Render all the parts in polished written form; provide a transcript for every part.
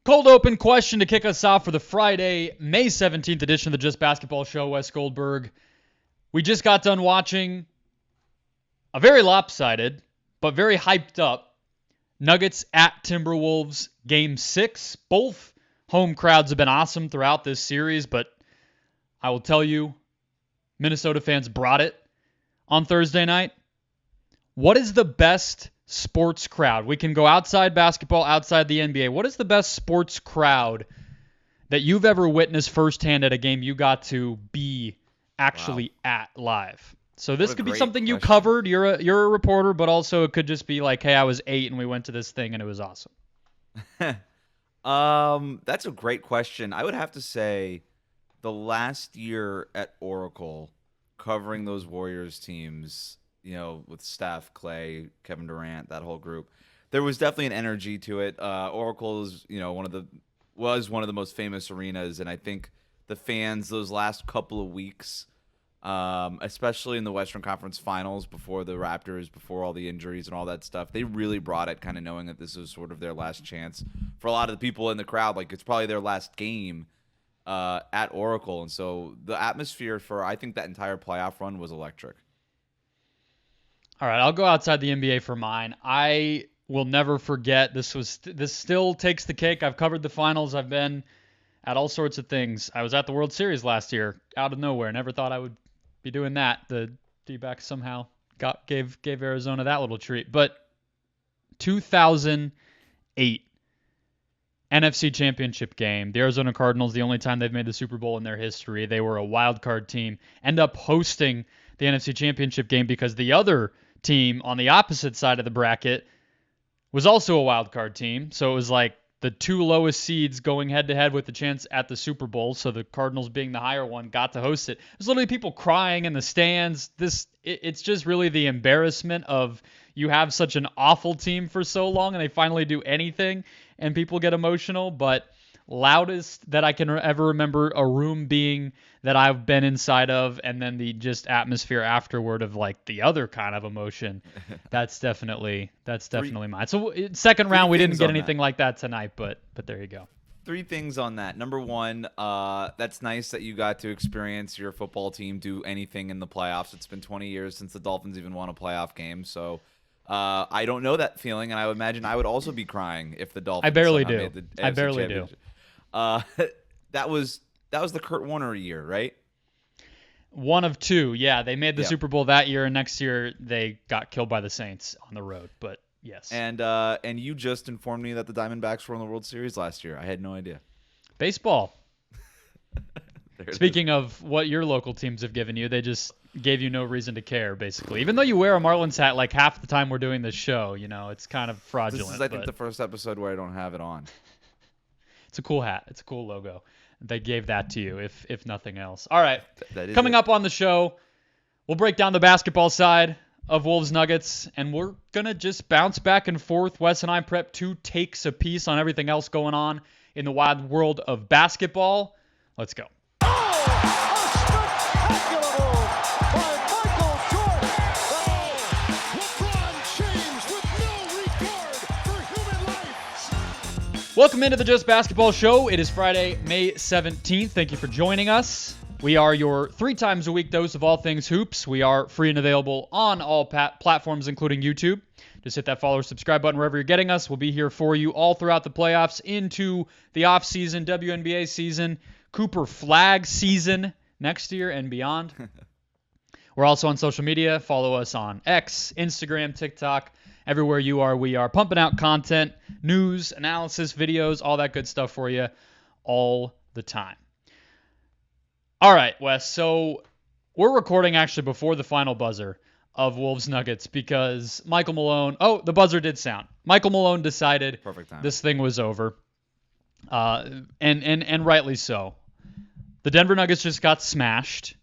Cold open question to kick us off for the Friday, May 17th edition of the Just Basketball Show. Wes Goldberg. We just got done watching a very lopsided, but very hyped up Nuggets at Timberwolves Game 6. Both home crowds have been awesome throughout this series, but I will tell you, Minnesota fans brought it on Thursday night. What is the best sports crowd? We can go outside basketball, outside the NBA. What is the best sports crowd that you've ever witnessed firsthand at a game you got to be actually at live? So this could be something you covered. You're a reporter, but also it could just be like, hey, I was 8 and we went to this thing and it was awesome. That's a great question. I would have to say the last year at Oracle covering those Warriors teams, with Steph, Clay, Kevin Durant, that whole group, there was definitely an energy to it. Oracle is, was one of the most famous arenas, and I think the fans those last couple of weeks, especially in the Western Conference Finals before the Raptors, before all the injuries and all that stuff, they really brought it, kind of knowing that this was sort of their last chance. For a lot of the people in the crowd, like it's probably their last game at Oracle, and so the atmosphere for, I think, that entire playoff run was electric. All right, I'll go outside the NBA for mine. I will never forget. This still takes the cake. I've covered the finals. I've been at all sorts of things. I was at the World Series last year, out of nowhere. Never thought I would be doing that. The D-backs somehow gave Arizona that little treat. But 2008 NFC Championship game. The Arizona Cardinals, the only time they've made the Super Bowl in their history. They were a wild card team. End up hosting the NFC Championship game because the other team on the opposite side of the bracket was also a wild card team. So it was like the two lowest seeds going head to head with the chance at the Super Bowl. So the Cardinals, being the higher one, got to host it. There's literally people crying in the stands. It's just really the embarrassment of you have such an awful team for so long and they finally do anything and people get emotional. But loudest that I can ever remember a room being that I've been inside of, and then the just atmosphere afterward of like the other kind of emotion. That's definitely mine. So second round, we didn't get anything like that tonight, but there you go. 3 things on that. Number 1, that's nice that you got to experience your football team do anything in the playoffs. It's been 20 years since the Dolphins even won a playoff game, so I don't know that feeling, and I would imagine I would also be crying if the Dolphins. I barely do. Made the AFC Championship. That was the Kurt Warner year, right? One of 2. Yeah, they made the Super Bowl that year, and next year they got killed by the Saints on the road. But yes. And you just informed me that the Diamondbacks were in the World Series last year. I had no idea. Baseball. Speaking of what your local teams have given you, they just gave you no reason to care, basically. Even though you wear a Marlins hat like half the time we're doing this show, it's kind of fraudulent. This is, I think, the first episode where I don't have it on. It's a cool hat. It's a cool logo. They gave that to you, if nothing else. All right. Coming up on the show, we'll break down the basketball side of Wolves Nuggets, and we're going to just bounce back and forth. Wes and I prep 2 takes apiece on everything else going on in the wide world of basketball. Let's go. Welcome into the Just Basketball Show. It is Friday, May 17th. Thank you for joining us. We are your 3 times a week dose of all things hoops. We are free and available on all platforms, including YouTube. Just hit that follow or subscribe button wherever you're getting us. We'll be here for you all throughout the playoffs, into the offseason, WNBA season, Cooper Flag season next year and beyond. We're also on social media. Follow us on X, Instagram, TikTok. Everywhere you are, we are pumping out content, news, analysis, videos, all that good stuff for you all the time. All right, Wes, so we're recording actually before the final buzzer of Wolves Nuggets because Michael Malone, the buzzer did sound. Michael Malone decided this thing was over, and rightly so. The Denver Nuggets just got smashed.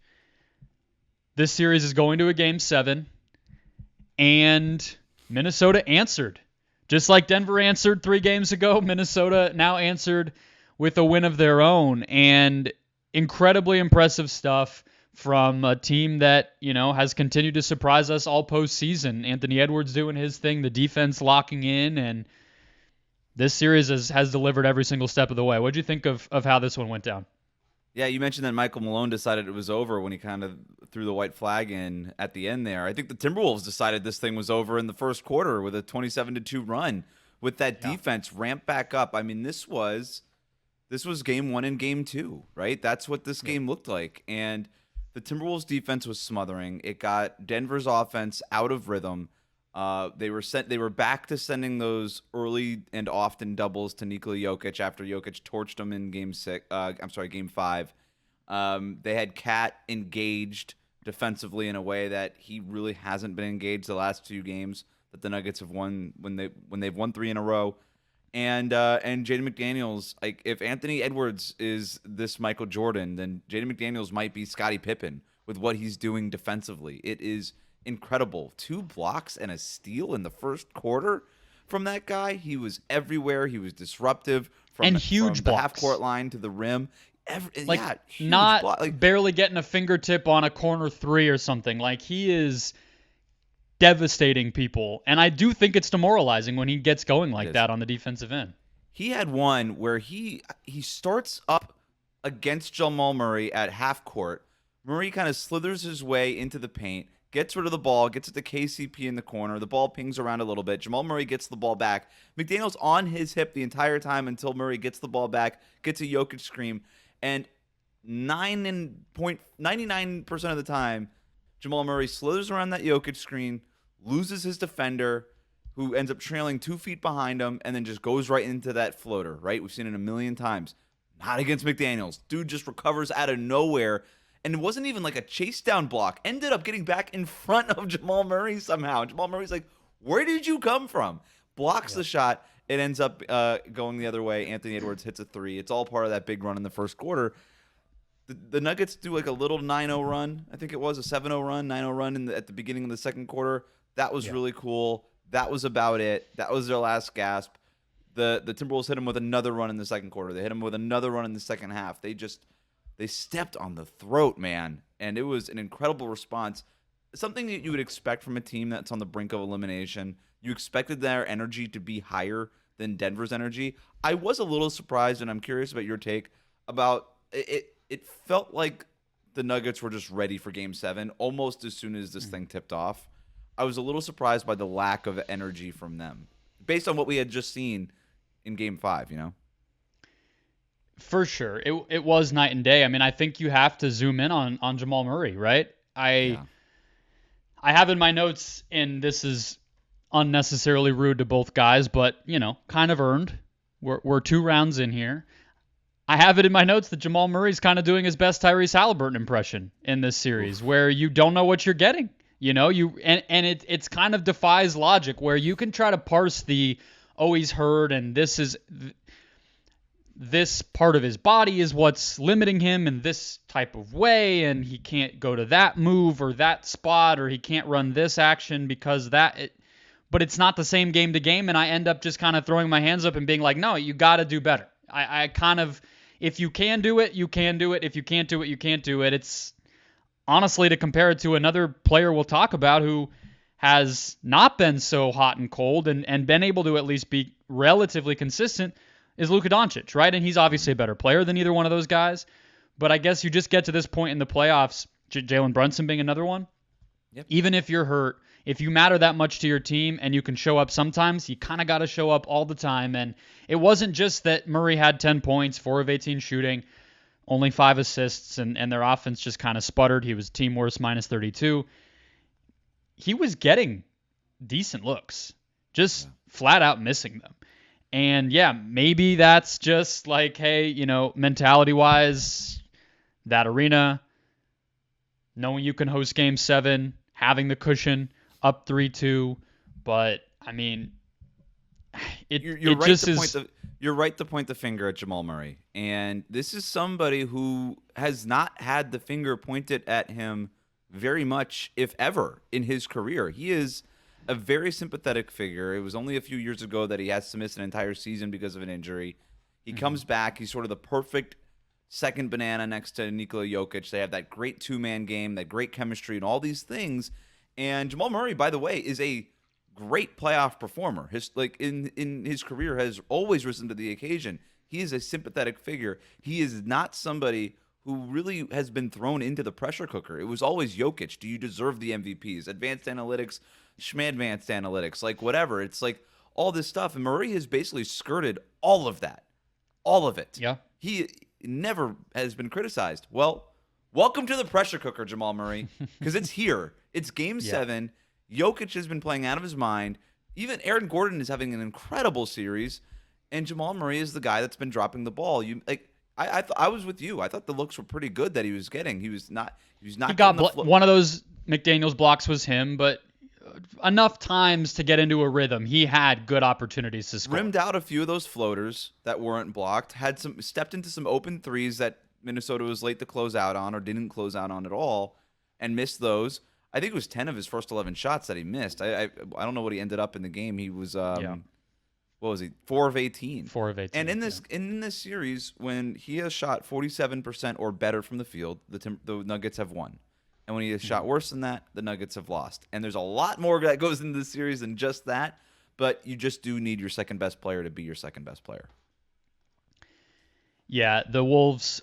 This series is going to a Game 7, and Minnesota answered. Just like Denver answered 3 games ago, Minnesota now answered with a win of their own. And incredibly impressive stuff from a team that, has continued to surprise us all postseason. Anthony Edwards doing his thing, the defense locking in, and This series has delivered every single step of the way. What did you think of how this one went down? Yeah, you mentioned that Michael Malone decided it was over when he kind of threw the white flag in at the end there. I think the Timberwolves decided this thing was over in the first quarter with a 27-2 run with that Yeah. defense ramped back up. I mean, this was game 1 and game 2, right? That's what this Yep. game looked like. And the Timberwolves defense was smothering. It got Denver's offense out of rhythm. They were back to sending those early and often doubles to Nikola Jokic after Jokic torched them in game 5. They had Cat engaged defensively in a way that he really hasn't been engaged the last 2 games that the Nuggets have won when they've won 3 in a row. And Jaden McDaniels, like if Anthony Edwards is this Michael Jordan, then Jaden McDaniels might be Scottie Pippen with what he's doing defensively. It is incredible. 2 blocks and a steal in the first quarter from that guy. He was everywhere. He was disruptive And from huge the half blocks. court line to the rim. Like Yeah, huge not block. Like, barely getting a fingertip on a corner 3 or something. Like he is devastating people. And I do think it's demoralizing when he gets going like that on the defensive end. he had one where he starts up against Jamal Murray at half court. Murray kind of slithers his way into the paint, gets rid of the ball, gets it to KCP in the corner. The ball pings around a little bit. Jamal Murray gets the ball back. McDaniel's on his hip the entire time until Murray gets the ball back, gets a Jokic scream, and 99% of the time, Jamal Murray slithers around that Jokic screen, loses his defender, who ends up trailing 2 feet behind him, and then just goes right into that floater, right? We've seen it a million times. Not against McDaniels. Dude just recovers out of nowhere. And it wasn't even like a chase down block. Ended up getting back in front of Jamal Murray somehow. Jamal Murray's like, where did you come from? Blocks the shot. It ends up going the other way. Anthony Edwards hits a 3. It's all part of that big run in the first quarter. The Nuggets do like a little 9-0 run. I think it was a 7-0 run, 9-0 run at the beginning of the second quarter. That was really cool. That was about it. That was their last gasp. The Timberwolves hit them with another run in the second quarter. They hit them with another run in the second half. They stepped on the throat, man. And it was an incredible response. Something that you would expect from a team that's on the brink of elimination. You expected their energy to be higher than Denver's energy. I was a little surprised, and I'm curious about your take about it. It felt like the Nuggets were just ready for Game 7 almost as soon as this thing tipped off. I was a little surprised by the lack of energy from them based on what we had just seen in Game 5, you know? For sure. It was night and day. I mean, I think you have to zoom in on Jamal Murray, right? Yeah. I have in my notes, and this is unnecessarily rude to both guys, but, kind of earned. We're 2 rounds in here. I have it in my notes that Jamal Murray's kind of doing his best Tyrese Halliburton impression in this series, where you don't know what you're getting. It's kind of defies logic, where you can try to parse he's hurt, and this part of his body is what's limiting him in this type of way, and he can't go to that move or that spot, or he can't run this action because but it's not the same game to game, and I end up just kind of throwing my hands up and being like, no, you got to do better. I kind of, if you can do it, you can do it. If you can't do it, you can't do it. It's honestly to compare it to another player we'll talk about who has not been so hot and cold and been able to at least be relatively consistent is Luka Doncic, right? And he's obviously a better player than either one of those guys. But I guess you just get to this point in the playoffs, Jalen Brunson being another one. Yep. Even if you're hurt, if you matter that much to your team and you can show up sometimes, you kind of got to show up all the time. And it wasn't just that Murray had 10 points, 4 of 18 shooting, only 5 assists, and their offense just kind of sputtered. He was team worst, minus 32. He was getting decent looks, just flat out missing them. And yeah, maybe that's just like, hey, mentality-wise, that arena, knowing you can host Game 7, having the cushion, up 3-2. But, I mean, You're right to point the finger at Jamal Murray. And this is somebody who has not had the finger pointed at him very much, if ever, in his career. He is a very sympathetic figure. It was only a few years ago that he has to miss an entire season because of an injury. He comes back. He's sort of the perfect second banana next to Nikola Jokic. They have that great 2-man game, that great chemistry, and all these things. And Jamal Murray, by the way, is a great playoff performer. His like in his career has always risen to the occasion. He is a sympathetic figure. He is not somebody who really has been thrown into the pressure cooker. It was always Jokic. Do you deserve the MVPs? Advanced analytics, schmadvanced analytics, like whatever. It's like all this stuff. And Murray has basically skirted all of that. All of it. Yeah. He never has been criticized. Well, welcome to the pressure cooker, Jamal Murray, because it's here. It's Game 7. Jokic has been playing out of his mind. Even Aaron Gordon is having an incredible series, and Jamal Murray is the guy that's been dropping the ball. I was with you. I thought the looks were pretty good that he was getting. He was not. He got one of those McDaniels blocks was him, but enough times to get into a rhythm. He had good opportunities to score. Rimmed out a few of those floaters that weren't blocked. Stepped into some open threes that Minnesota was late to close out on or didn't close out on at all, and missed those. I think it was 10 of his first 11 shots that he missed. I don't know what he ended up in the game. He was what was he? 4 of 18. 4 of 18. And in this series, when he has shot 47% or better from the field, the Nuggets have won. And when he has shot worse than that, the Nuggets have lost. And there's a lot more that goes into this series than just that. But you just do need your second best player to be your second best player. Yeah, the Wolves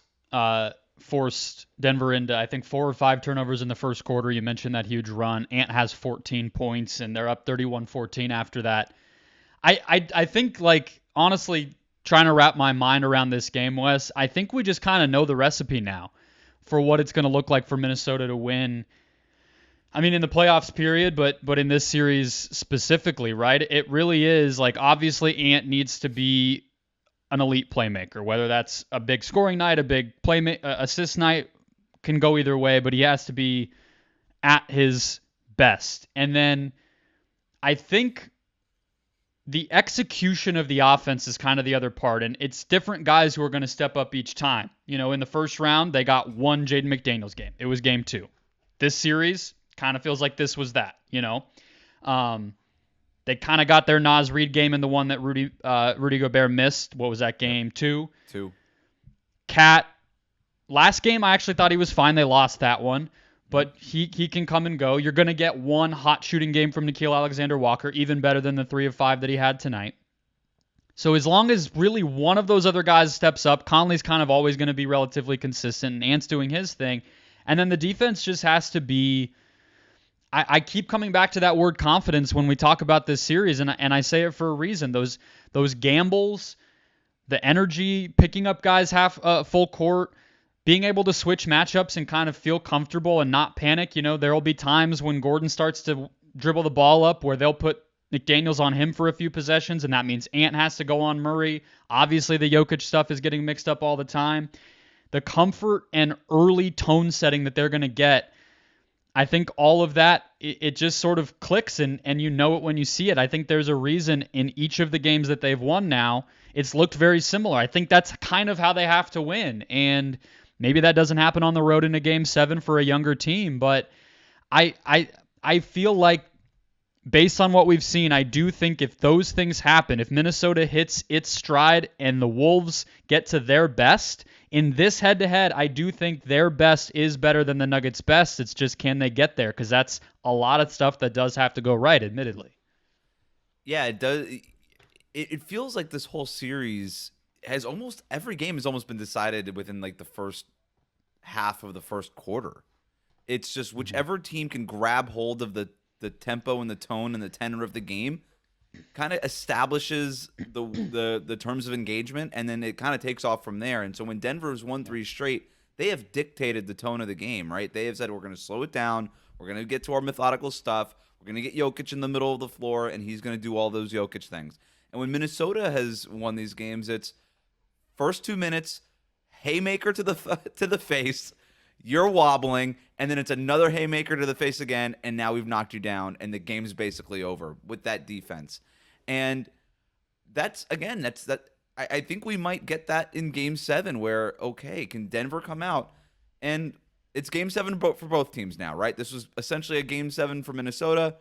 forced Denver into, I think, 4 or 5 turnovers in the first quarter. You mentioned that huge run. Ant has 14 points, and they're up 31-14 after that. I think, like, honestly, trying to wrap my mind around this game, Wes, I think we just kind of know the recipe now for what it's going to look like for Minnesota to win. I mean, in the playoffs period, but in this series specifically, right? It really is, like, obviously Ant needs to be an elite playmaker, whether that's a big scoring night, a big assist night, can go either way, but he has to be at his best. And then I think the execution of the offense is kind of the other part, and it's different guys who are going to step up each time. You know, in the first round, they got one Jaden McDaniels game. It was game 2. This series kind of feels like this was that, you know. They kind of got their Naz Reid game in the one that Rudy Gobert missed. What was that game? 2? 2. Cat, last game I actually thought he was fine. They lost that one. But he can come and go. You're going to get one hot shooting game from Nickeil Alexander-Walker, even better than the 3 of 5 that he had tonight. So as long as really one of those other guys steps up, Conley's kind of always going to be relatively consistent, and Ant's doing his thing. And then the defense just has to be... I keep coming back to that word confidence when we talk about this series, and I say it for a reason. Those gambles, the energy, picking up guys full court, being able to switch matchups and kind of feel comfortable and not panic. You know, there will be times when Gordon starts to dribble the ball up where they'll put McDaniels on him for a few possessions, and that means Ant has to go on Murray. Obviously, the Jokic stuff is getting mixed up all the time. The comfort and early tone setting that they're going to get, I think all of that, it just sort of clicks, and you know it when you see it. I think there's a reason in each of the games that they've won now, it's looked very similar. I think that's kind of how they have to win, and maybe that doesn't happen on the road in a Game 7 for a younger team, but I feel like based on what we've seen, I do think if those things happen, if Minnesota hits its stride and the Wolves get to their best, in this head-to-head, I do think their best is better than the Nuggets' best. It's just, can they get there? Because that's a lot of stuff that does have to go right, admittedly. Yeah, it does. It feels like this whole series has every game has almost been decided within like the first half of the first quarter. It's just whichever team can grab hold of the tempo and the tone and the tenor of the game kind of establishes the terms of engagement, and then it kind of takes off from there. And so when Denver has won 3 straight, they have dictated the tone of the game, right? They have said, we're going to slow it down. We're going to get to our methodical stuff. We're going to get Jokic in the middle of the floor, and he's going to do all those Jokic things. And when Minnesota has won these games, it's first 2 minutes, haymaker to the face, you're wobbling, and then it's another haymaker to the face again, and now we've knocked you down, and the game's basically over with that defense. And that's that. I think we might get that in Game 7, where, okay, can Denver come out? And it's Game 7 for both teams now, right? This was essentially a Game 7 for Minnesota.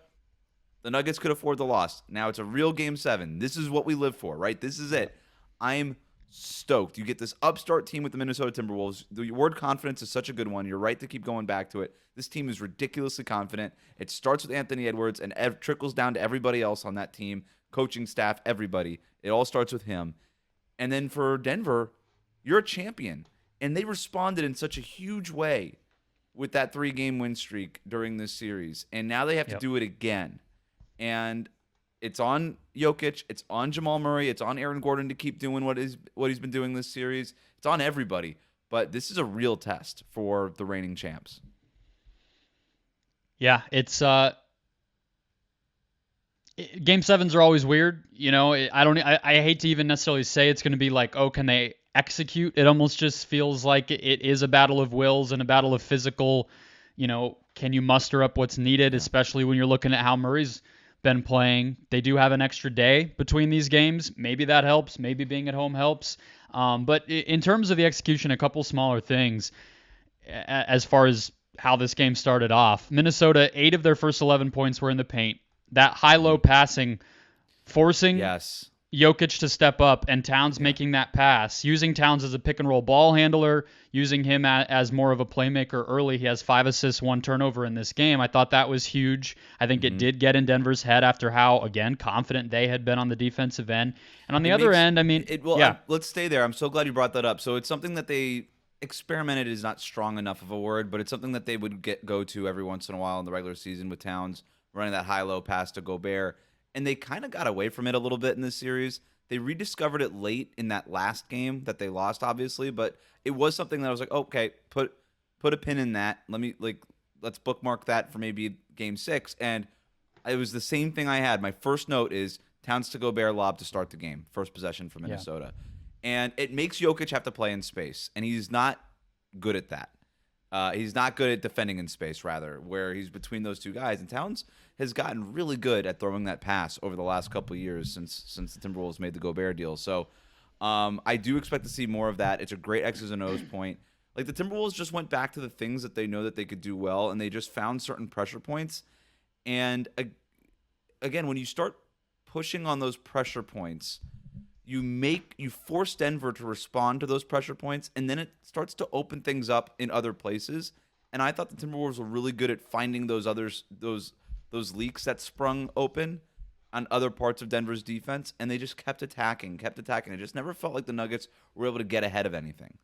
The Nuggets could afford the loss. Now it's a real Game 7. This is what we live for, right? This is it. I'm stoked. You get this upstart team with the Minnesota Timberwolves. The word confidence is such a good one. You're right to keep going back to it. This team is ridiculously confident. It starts with Anthony Edwards and trickles down to everybody else on that team, coaching staff, everybody. It all starts with him. And then for Denver, you're a champion. And they responded in such a huge way with that 3-game win streak during this series. And now they have to do it again. And it's on Jokic, it's on Jamal Murray, it's on Aaron Gordon to keep doing what he's been doing this series. It's on everybody. But this is a real test for the reigning champs. Yeah, it's Game 7s are always weird. I hate to even necessarily say it's going to be like, oh, can they execute? It almost just feels like it is a battle of wills and a battle of physical, can you muster up what's needed, especially when you're looking at how Murray's been playing. They do have an extra day between these games. Maybe that helps. Maybe being at home helps. But in terms of the execution, a couple smaller things as far as how this game started off. Minnesota, 8 of their first 11 points were in the paint. That high-low passing, forcing Jokic to step up, and Towns making that pass, using Towns as a pick-and-roll ball handler, using him as more of a playmaker early. He has 5 assists, 1 turnover in this game. I thought that was huge. I think it did get in Denver's head after how, again, confident they had been on the defensive end. And on the other end, I mean, let's stay there. I'm so glad you brought that up. So it's something that they experimented is not strong enough of a word, but it's something that they would go to every once in a while in the regular season with Towns running that high-low pass to Gobert. And they kind of got away from it a little bit in this series. They rediscovered it late in that last game that they lost, obviously, but it was something that I was like, okay, put a pin in that. Let's bookmark that for maybe game 6. And it was the same thing I had. My first note is Towns to Gobert lob to start the game, first possession for Minnesota. And it makes Jokic have to play in space, and he's not good at that. He's not good at defending in space, rather, where he's between those two guys. And Towns has gotten really good at throwing that pass over the last couple of years since the Timberwolves made the Gobert deal. So I do expect to see more of that. It's a great X's and O's point. Like, the Timberwolves just went back to the things that they know that they could do well, and they just found certain pressure points. And again, when you start pushing on those pressure points, you force Denver to respond to those pressure points, and then it starts to open things up in other places. And I thought the Timberwolves were really good at finding those leaks that sprung open on other parts of Denver's defense, and they just kept attacking. It just never felt like the Nuggets were able to get ahead of anything,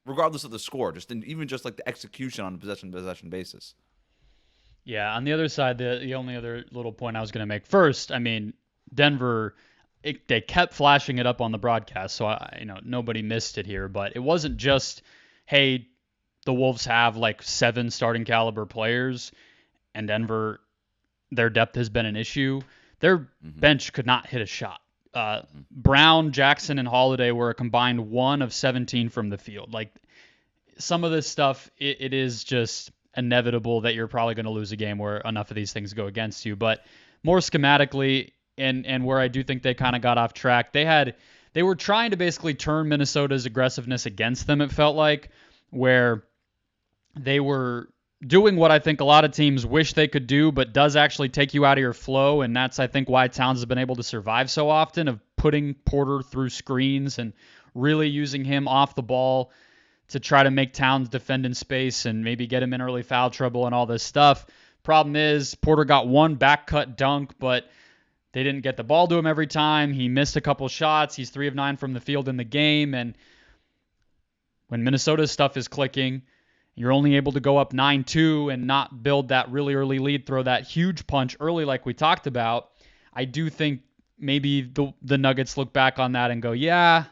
regardless of the score, even just like the execution on a possession basis. Yeah, on the other side, the only other little point I was going to make first, I mean, Denver, they kept flashing it up on the broadcast, so nobody missed it here. But it wasn't just, hey, the Wolves have like 7 starting caliber players, and Denver, their depth has been an issue. Their bench could not hit a shot. Brown, Jackson, and Holiday were a combined 1 of 17 from the field. Like, some of this stuff, it is just inevitable that you're probably going to lose a game where enough of these things go against you. But more schematically, and where I do think they kind of got off track, they were trying to basically turn Minnesota's aggressiveness against them, it felt like, where they were doing what I think a lot of teams wish they could do, but does actually take you out of your flow. And that's, I think, why Towns has been able to survive so often, of putting Porter through screens and really using him off the ball to try to make Towns defend in space and maybe get him in early foul trouble and all this stuff. Problem is, Porter got 1 back cut dunk, but they didn't get the ball to him every time. He missed a couple shots. He's 3 of 9 from the field in the game. And when Minnesota's stuff is clicking, you're only able to go up 9-2 and not build that really early lead, throw that huge punch early like we talked about. I do think maybe the Nuggets look back on that and go, yeah,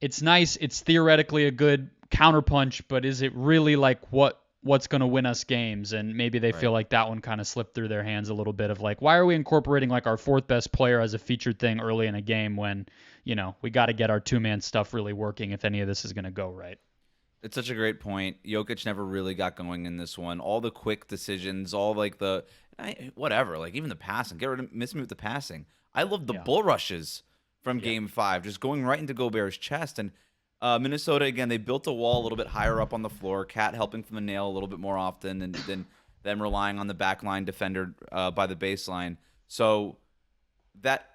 it's nice. It's theoretically a good counterpunch, but is it really like what's going to win us games? And maybe they feel like that one kind of slipped through their hands a little bit, of like, why are we incorporating like our 4th best player as a featured thing early in a game when, we got to get our 2-man stuff really working if any of this is going to go right. It's such a great point. Jokic never really got going in this one. All the quick decisions, all like whatever, like even the passing. Miss me with the passing. I love the bull rushes from Game 5, just going right into Gobert's chest. And Minnesota, again, they built a wall a little bit higher up on the floor. Cat helping from the nail a little bit more often than them relying on the backline defender by the baseline. So that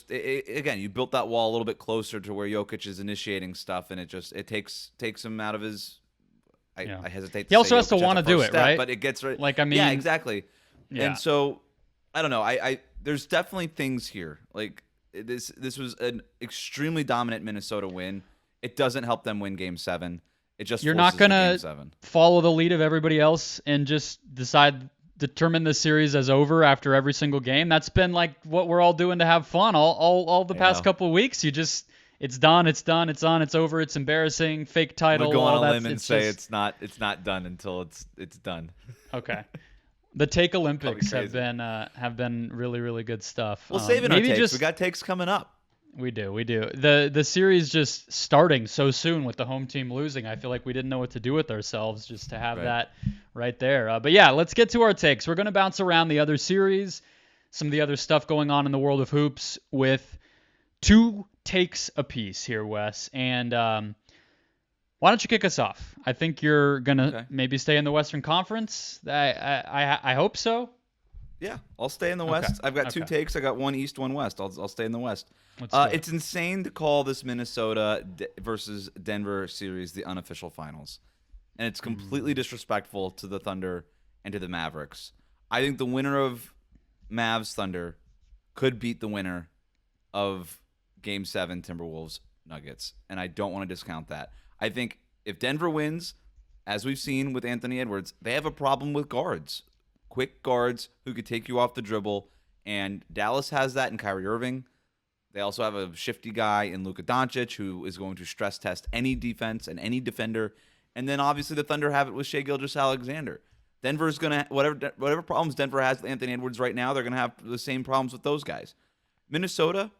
again, you built that wall a little bit closer to where Jokic is initiating stuff, and it takes him out of his. Yeah. I hesitate to He also say has to Jokic as want a to do first it, step, right? but it gets right. Like, I Yeah, mean, exactly. yeah. And so I don't know. I there's definitely things here. Like this was an extremely dominant Minnesota win. It doesn't help them win Game 7. It just You're forces not the going Game to 7. follow the lead of everybody else and just determine the series as over after every single game. That's been like what we're all doing to have fun all the I past know. couple of weeks. It's done, it's on, it's over, it's embarrassing, fake I'm gonna title, go on all a that. limb and It's say just it's not done until it's done. okay. The take Olympics Crazy. have been really, really good stuff. We'll save it our Maybe takes. just We got takes coming up. we do. The series just starting so soon with the home team losing. I feel like we didn't know what to do with ourselves just to have Right. that right there. But yeah, let's get to our takes. We're going to bounce around the other series, some of the other stuff going on in the world of hoops with 2 takes apiece here, Wes. And why don't you kick us off? I think you're going to maybe stay in the Western Conference. I hope so. Yeah, I'll stay in the Okay. West. I've got 2 Okay. takes. I got one East, one West. I'll stay in the West. Let's do it. It's insane to call this Minnesota versus Denver series the unofficial finals, and it's completely disrespectful to the Thunder and to the Mavericks. I think the winner of Mavs-Thunder could beat the winner of Game 7 Timberwolves Nuggets, and I don't want to discount that. I think if Denver wins, as we've seen with Anthony Edwards, they have a problem with guards. Quick guards who could take you off the dribble, and Dallas has that in Kyrie Irving. They also have a shifty guy in Luka Doncic who is going to stress test any defense and any defender. And then obviously the Thunder have it with Shai Gilgeous-Alexander. Denver's going to whatever problems Denver has with Anthony Edwards right now, they're going to have the same problems with those guys. Minnesota,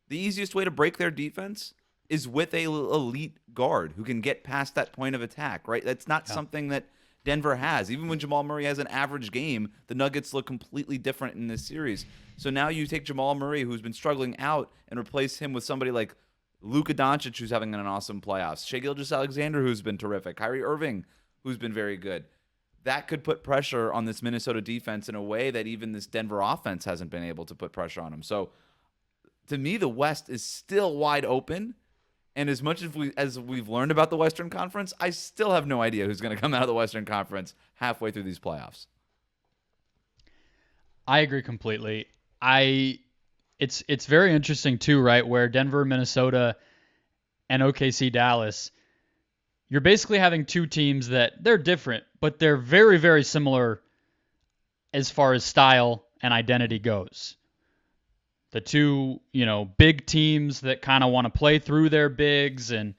the easiest way to break their defense is with a elite guard who can get past that point of attack, right? That's not something that Denver has. Even when Jamal Murray has an average game, the Nuggets look completely different in this series. So now you take Jamal Murray, who's been struggling out, and replace him with somebody like Luka Doncic, who's having an awesome playoffs. Shai Gilgeous-Alexander, who's been terrific. Kyrie Irving, who's been very good. That could put pressure on this Minnesota defense in a way that even this Denver offense hasn't been able to put pressure on them. So to me, the West is still wide open. And as much as we've learned about the Western Conference, I still have no idea who's going to come out of the Western Conference halfway through these playoffs. I agree completely. It's very interesting too, right? Where Denver, Minnesota, and OKC Dallas, you're basically having 2 teams that they're different, but they're very, very similar as far as style and identity goes. The 2, big teams that kind of want to play through their bigs and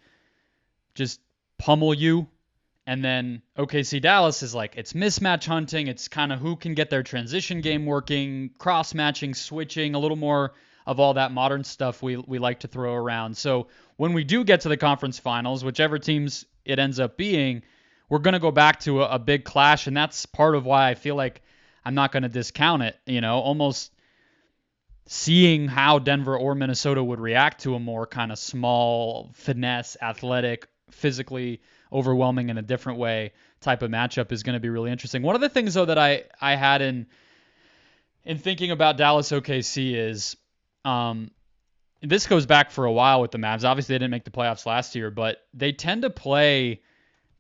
just pummel you. And then OKC Dallas is like, it's mismatch hunting. It's kind of who can get their transition game working, cross-matching, switching, a little more of all that modern stuff we like to throw around. So when we do get to the conference finals, whichever teams it ends up being, we're going to go back to a big clash. And that's part of why I feel like I'm not going to discount it, almost seeing how Denver or Minnesota would react to a more kind of small, finesse, athletic, physically overwhelming in a different way type of matchup is going to be really interesting. One of the things, though, that I had in thinking about Dallas OKC is this goes back for a while with the Mavs. Obviously, they didn't make the playoffs last year, but they tend to play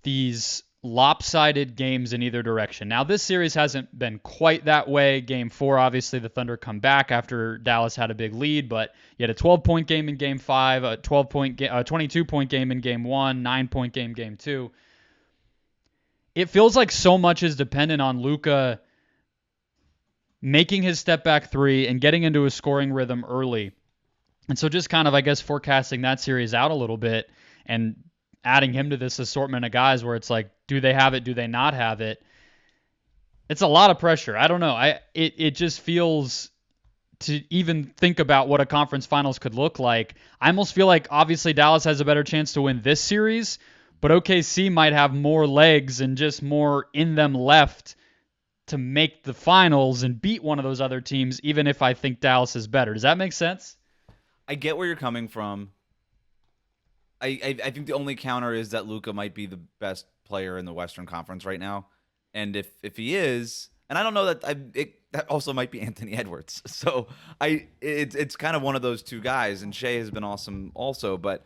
these lopsided games in either direction. Now, this series hasn't been quite that way. Game 4, obviously, the Thunder come back after Dallas had a big lead, but you had a 12-point game in Game 5, a 22-point game in Game 1, 9-point game Game 2. It feels like so much is dependent on Luka making his step-back 3 and getting into a scoring rhythm early. And so just kind of, I guess, forecasting that series out a little bit and adding him to this assortment of guys where it's like, do they have it? Do they not have it? It's a lot of pressure. I don't know. It just feels, to even think about what a conference finals could look like, I almost feel like obviously Dallas has a better chance to win this series, but OKC might have more legs and just more in them left to make the finals and beat one of those other teams, even if I think Dallas is better. Does that make sense? I get where you're coming from. I think the only counter is that Luka might be the best player in the Western Conference right now, and if he is, and I don't know that that also might be Anthony Edwards. So it's kind of one of those two guys, and Shea has been awesome also. But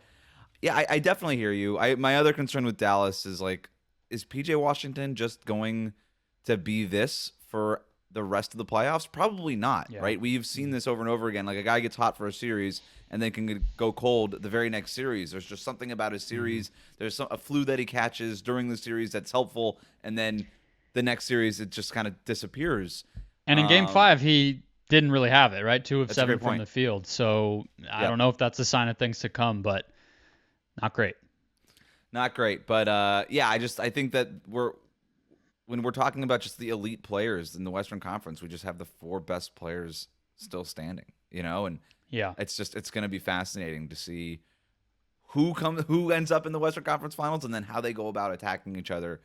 yeah, I definitely hear you. My other concern with Dallas is like, is PJ Washington just going to be this for the rest of the playoffs? Probably not, right? We've seen this over and over again. Like, a guy gets hot for a series and then can go cold the very next series. There's just something about his series. There's a flu that he catches during the series that's helpful, and then the next series it just kind of disappears. And in Game 5, he didn't really have it, right? 2 of 7 from the field. So I don't know if that's a sign of things to come, but not great. Not great. But I think that when we're talking about just the elite players in the Western Conference, we just have the 4 best players still standing, and it's going to be fascinating to see who ends up in the Western Conference Finals and then how they go about attacking each other.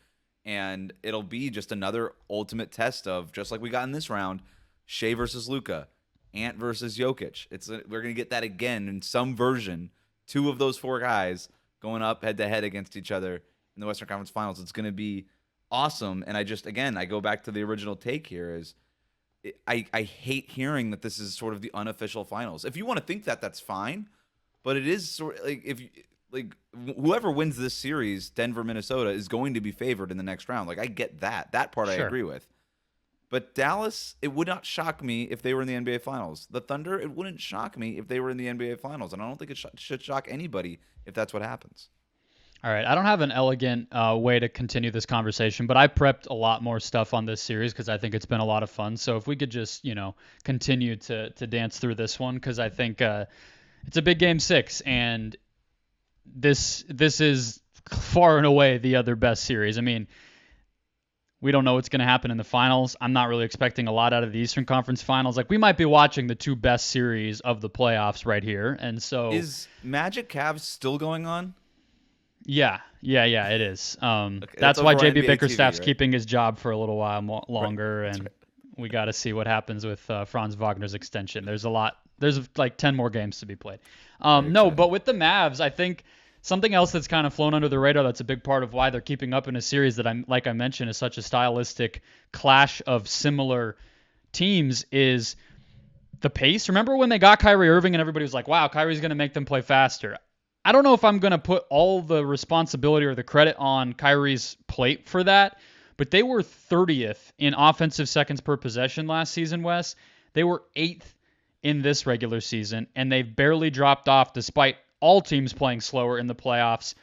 And it'll be just another ultimate test of, just like we got in this round, Shea versus Luka, Ant versus Jokic. We're going to get that again in some version. 2 of those 4 guys going up head-to-head against each other in the Western Conference Finals. It's going to be awesome. And I go back to the original take here is I hate hearing that this is sort of the unofficial finals. If you want to think that, that's fine. But it is sort of like whoever wins this series, Denver, Minnesota, is going to be favored in the next round. Like, I get that. That part I agree with. But Dallas, it would not shock me if they were in the NBA Finals. The Thunder, it wouldn't shock me if they were in the NBA Finals. And I don't think it should shock anybody if that's what happens. All right. I don't have an elegant way to continue this conversation, but I prepped a lot more stuff on this series because I think it's been a lot of fun. So if we could just, continue to dance through this one, because I think it's a big Game 6, and this is far and away the other best series. I mean, we don't know what's going to happen in the finals. I'm not really expecting a lot out of the Eastern Conference Finals. Like, we might be watching the 2 best series of the playoffs right here. And so, is Magic Cavs still going on? Yeah, it is. That's why JB Bickerstaff's keeping his job for a little while longer, and we got to see what happens with Franz Wagner's extension. There's like 10 more games to be played. But with the Mavs, I think something else that's kind of flown under the radar that's a big part of why they're keeping up in a series that I mentioned is such a stylistic clash of similar teams is the pace. Remember when they got Kyrie Irving and everybody was like, wow, Kyrie's going to make them play faster. I don't know if I'm going to put all the responsibility or the credit on Kyrie's plate for that, but they were 30th in offensive seconds per possession last season, Wes. They were 8th in this regular season, and they've barely dropped off despite all teams playing slower in the playoffs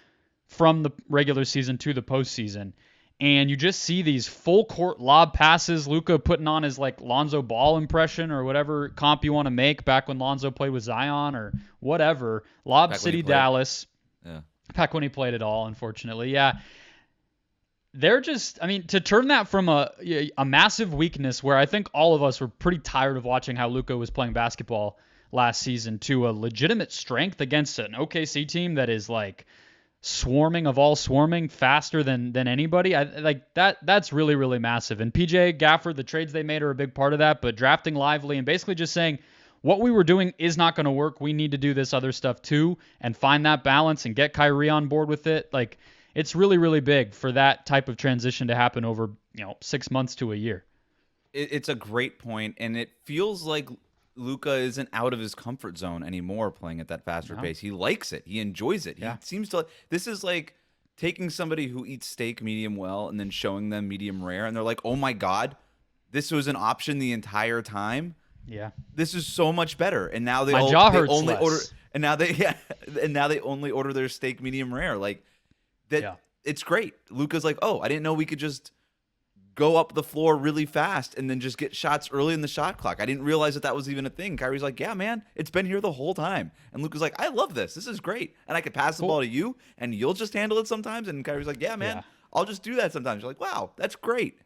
from the regular season to the postseason. And you just see these full court lob passes, Luka putting on his like Lonzo Ball impression or whatever comp you want to make back when Lonzo played with Zion or whatever. Lob City Dallas. Yeah. Back when he played at all, unfortunately. Yeah. They're just, to turn that from a massive weakness where I think all of us were pretty tired of watching how Luka was playing basketball last season to a legitimate strength against an OKC team that is like swarming of all swarming, faster than anybody. That's really, really massive. And PJ, Gafford, the trades they made are a big part of that, but drafting Lively and basically just saying what we were doing is not going to work. We need to do this other stuff too and find that balance and get Kyrie on board with it. Like, it's really, really big for that type of transition to happen over, 6 months to a year. It's a great point, and it feels like Luka isn't out of his comfort zone anymore playing at that faster pace. He likes it. He enjoys it. Yeah. He seems to. This is like taking somebody who eats steak medium well and then showing them medium rare, and they're like, "Oh my God, this was an option the entire time." Yeah. This is so much better. And now they only order, and now they only order their steak medium rare. Like that. Yeah. It's great. Luka's like, "Oh, I didn't know we could just go up the floor really fast and then just get shots early in the shot clock. I didn't realize that was even a thing." Kyrie's like, "Yeah, man, it's been here the whole time." And Luka's like, "I love this. This is great. And I could pass the ball to you and you'll just handle it sometimes." And Kyrie's like, "Yeah, man, I'll just do that sometimes." You're like, "Wow, that's great."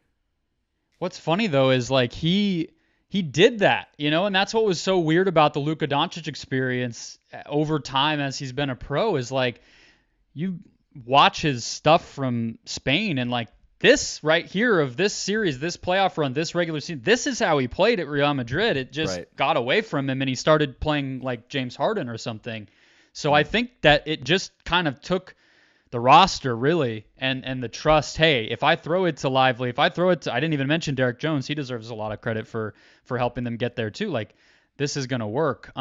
What's funny though is like he did that, and that's what was so weird about the Luka Doncic experience over time as he's been a pro is like you watch his stuff from Spain and like this right here of this series, this playoff run, this regular season, this is how he played at Real Madrid. It just got away from him and he started playing like James Harden or something. So I think that it just kind of took the roster really, and the trust. Hey, if I throw it to Lively, if I throw it to, I didn't even mention Derek Jones. He deserves a lot of credit for helping them get there too. Like, this is gonna work.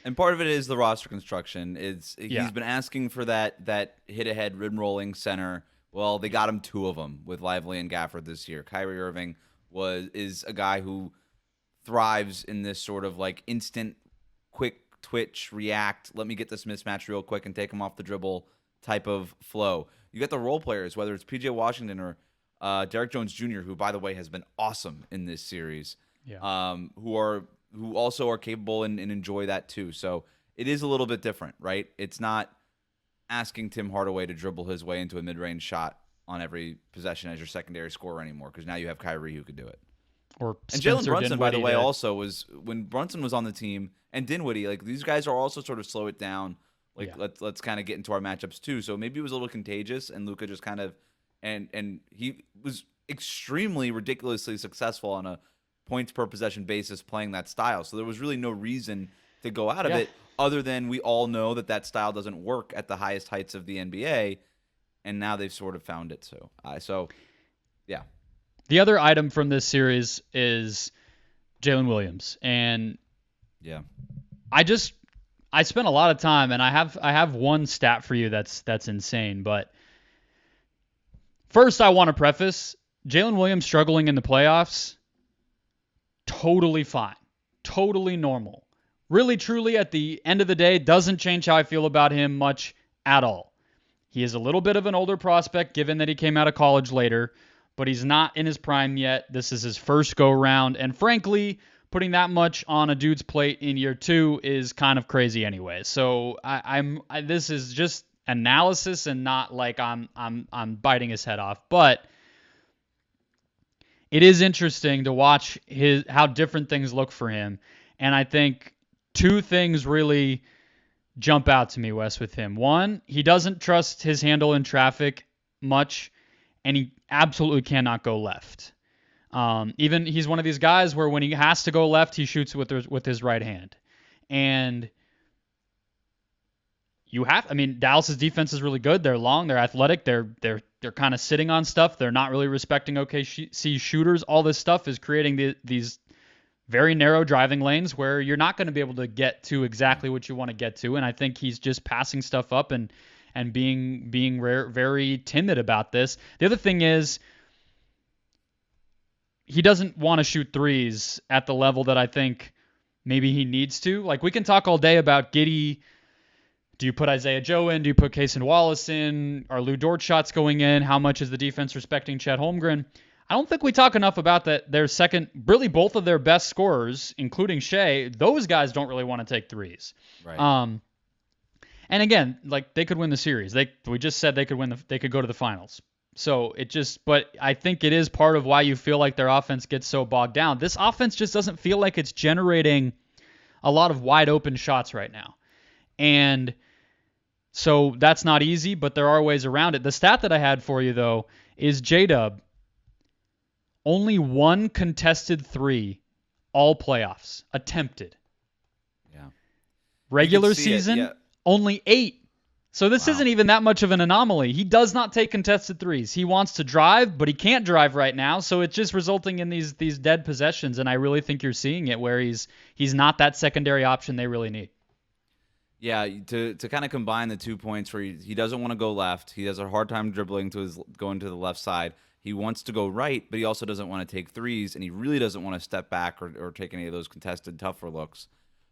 And part of it is the roster construction. Yeah. He's been asking for that hit ahead rim rolling center. Well, they got him two of them with Lively and Gafford this year. Kyrie Irving is a guy who thrives in this sort of like instant, quick twitch, react. Let me get this mismatch real quick and take him off the dribble type of flow. You got the role players, whether it's PJ Washington or Derek Jones Jr., who by the way has been awesome in this series. Yeah. Who also are capable and enjoy that too. So it is a little bit different, right? It's not asking Tim Hardaway to dribble his way into a mid-range shot on every possession as your secondary scorer anymore, because now you have Kyrie who could do it. Or And Jalen Spencer Brunson, by the way, Dinwiddie also was when Brunson was on the team, and Dinwiddie, like these guys are also sort of slow it down. Like let's kind of get into our matchups too. So maybe it was a little contagious, and Luka just kind of and he was extremely ridiculously successful on a points per possession basis playing that style. So there was really no reason to go out of it, other than we all know that style doesn't work at the highest heights of the NBA, and now they've sort of found it. So yeah. The other item from this series is Jalen Williams, and yeah, I spent a lot of time, and I have one stat for you that's insane. But first, I want to preface Jalen Williams struggling in the playoffs. Totally fine, totally normal. Really, truly, at the end of the day, doesn't change how I feel about him much at all. He is a little bit of an older prospect, given that he came out of college later, but he's not in his prime yet. This is his first go-round, and frankly, putting that much on a dude's plate in year 2 is kind of crazy anyway. So this is just analysis and not like I'm biting his head off, but it is interesting to watch how different things look for him, and I think two things really jump out to me, Wes, with him. One, he doesn't trust his handle in traffic much, and he absolutely cannot go left. Even he's one of these guys where when he has to go left, he shoots with his right hand. And Dallas's defense is really good. They're long, they're athletic, they're kind of sitting on stuff. They're not really respecting OKC shooters. All this stuff is creating these very narrow driving lanes where you're not going to be able to get to exactly what you want to get to. And I think he's just passing stuff up and being very timid about this. The other thing is he doesn't want to shoot threes at the level that I think maybe he needs to. Like, we can talk all day about Giddey. Do you put Isaiah Joe in? Do you put Cason Wallace in? Are Lou Dort shots going in? How much is the defense respecting Chet Holmgren? I don't think we talk enough about that. Their second, really both of their best scorers, including Shea, those guys don't really want to take threes. Right. And again, like, they could win the series. We just said they could go to the finals. So but I think it is part of why you feel like their offense gets so bogged down. This offense just doesn't feel like it's generating a lot of wide open shots right now. And so that's not easy, but there are ways around it. The stat that I had for you, though, is J-Dub. Only one contested three all playoffs attempted. Yeah. Regular season, only 8. So this isn't even that much of an anomaly. He does not take contested threes. He wants to drive, but he can't drive right now. So it's just resulting in these dead possessions. And I really think you're seeing it where he's not that secondary option they really need. Yeah, to kind of combine the 2 points where he doesn't want to go left. He has a hard time dribbling going to the left side. He wants to go right, but he also doesn't want to take threes, and he really doesn't want to step back or take any of those contested, tougher looks.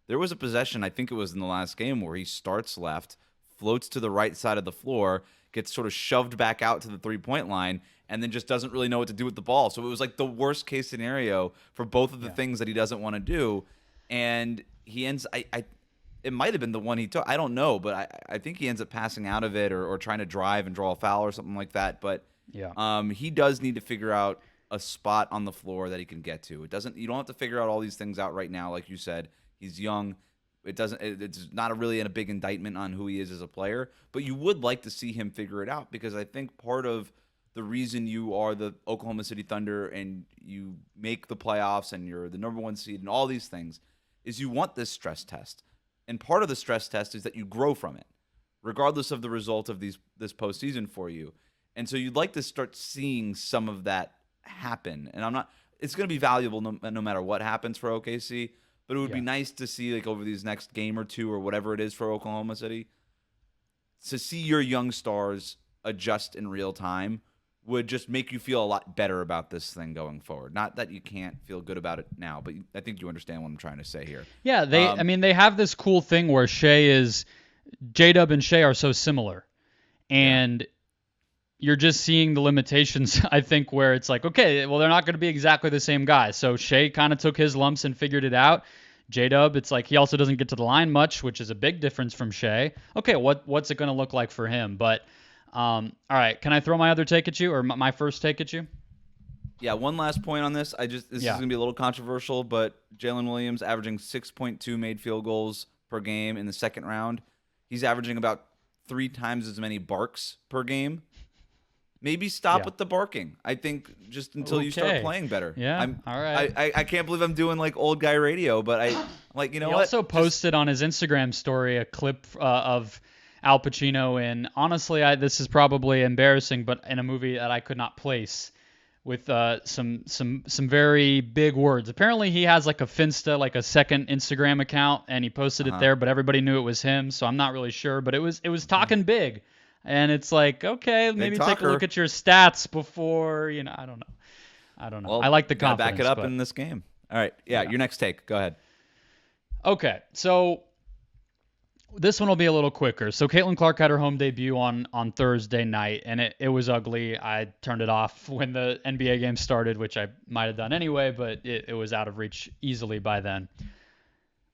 There was a possession, I think it was in the last game, where he starts left, floats to the right side of the floor, gets sort of shoved back out to the three-point line, and then just doesn't really know what to do with the ball. So it was like the worst-case scenario for both of the things that he doesn't want to do, and he ends – it might have been the one he took. I don't know, but I think he ends up passing out of it or trying to drive and draw a foul or something like that. But he does need to figure out a spot on the floor that he can get to. You don't have to figure out all these things out right now, like you said. He's young. It's not really a big indictment on who he is as a player, but you would like to see him figure it out, because I think part of the reason you are the Oklahoma City Thunder and you make the playoffs and you're the number 1 seed and all these things is you want this stress test. And part of the stress test is that you grow from it, regardless of the result of this postseason for you. And so you'd like to start seeing some of that happen. And it's going to be valuable no matter what happens for OKC, but it would be nice to see, like, over these next game or two or whatever it is for Oklahoma City, to see your young stars adjust in real time would just make you feel a lot better about this thing going forward. Not that you can't feel good about it now, but I think you understand what I'm trying to say here. Yeah, they have this cool thing where J-Dub and Shea are so similar. And you're just seeing the limitations, I think, where it's like, okay, well, they're not going to be exactly the same guy. So Shea kind of took his lumps and figured it out. J-Dub, it's like he also doesn't get to the line much, which is a big difference from Shea. Okay, what's it going to look like for him? But, all right, can I throw my other take at you, or my first take at you? Yeah, one last point on this. This is going to be a little controversial, but Jalen Williams averaging 6.2 made field goals per game in the second round. He's averaging about 3 times as many barks per game. Maybe stop with the barking. I think just until you start playing better. Yeah, all right. I can't believe I'm doing like old guy radio, but I'm like, you know what? He also posted on his Instagram story a clip of Al Pacino in, honestly, this is probably embarrassing, but in a movie that I could not place, with some very big words. Apparently he has like a Finsta, like a second Instagram account, and he posted it there, but everybody knew it was him, so I'm not really sure. But it was talking big. And it's like, okay, maybe take a look at your stats before, I don't know. Well, I like the confidence. Back it up in this game. All right. Yeah, your next take. Go ahead. Okay, so this one will be a little quicker. So Caitlin Clark had her home debut on Thursday night, and it was ugly. I turned it off when the NBA game started, which I might have done anyway, but it was out of reach easily by then.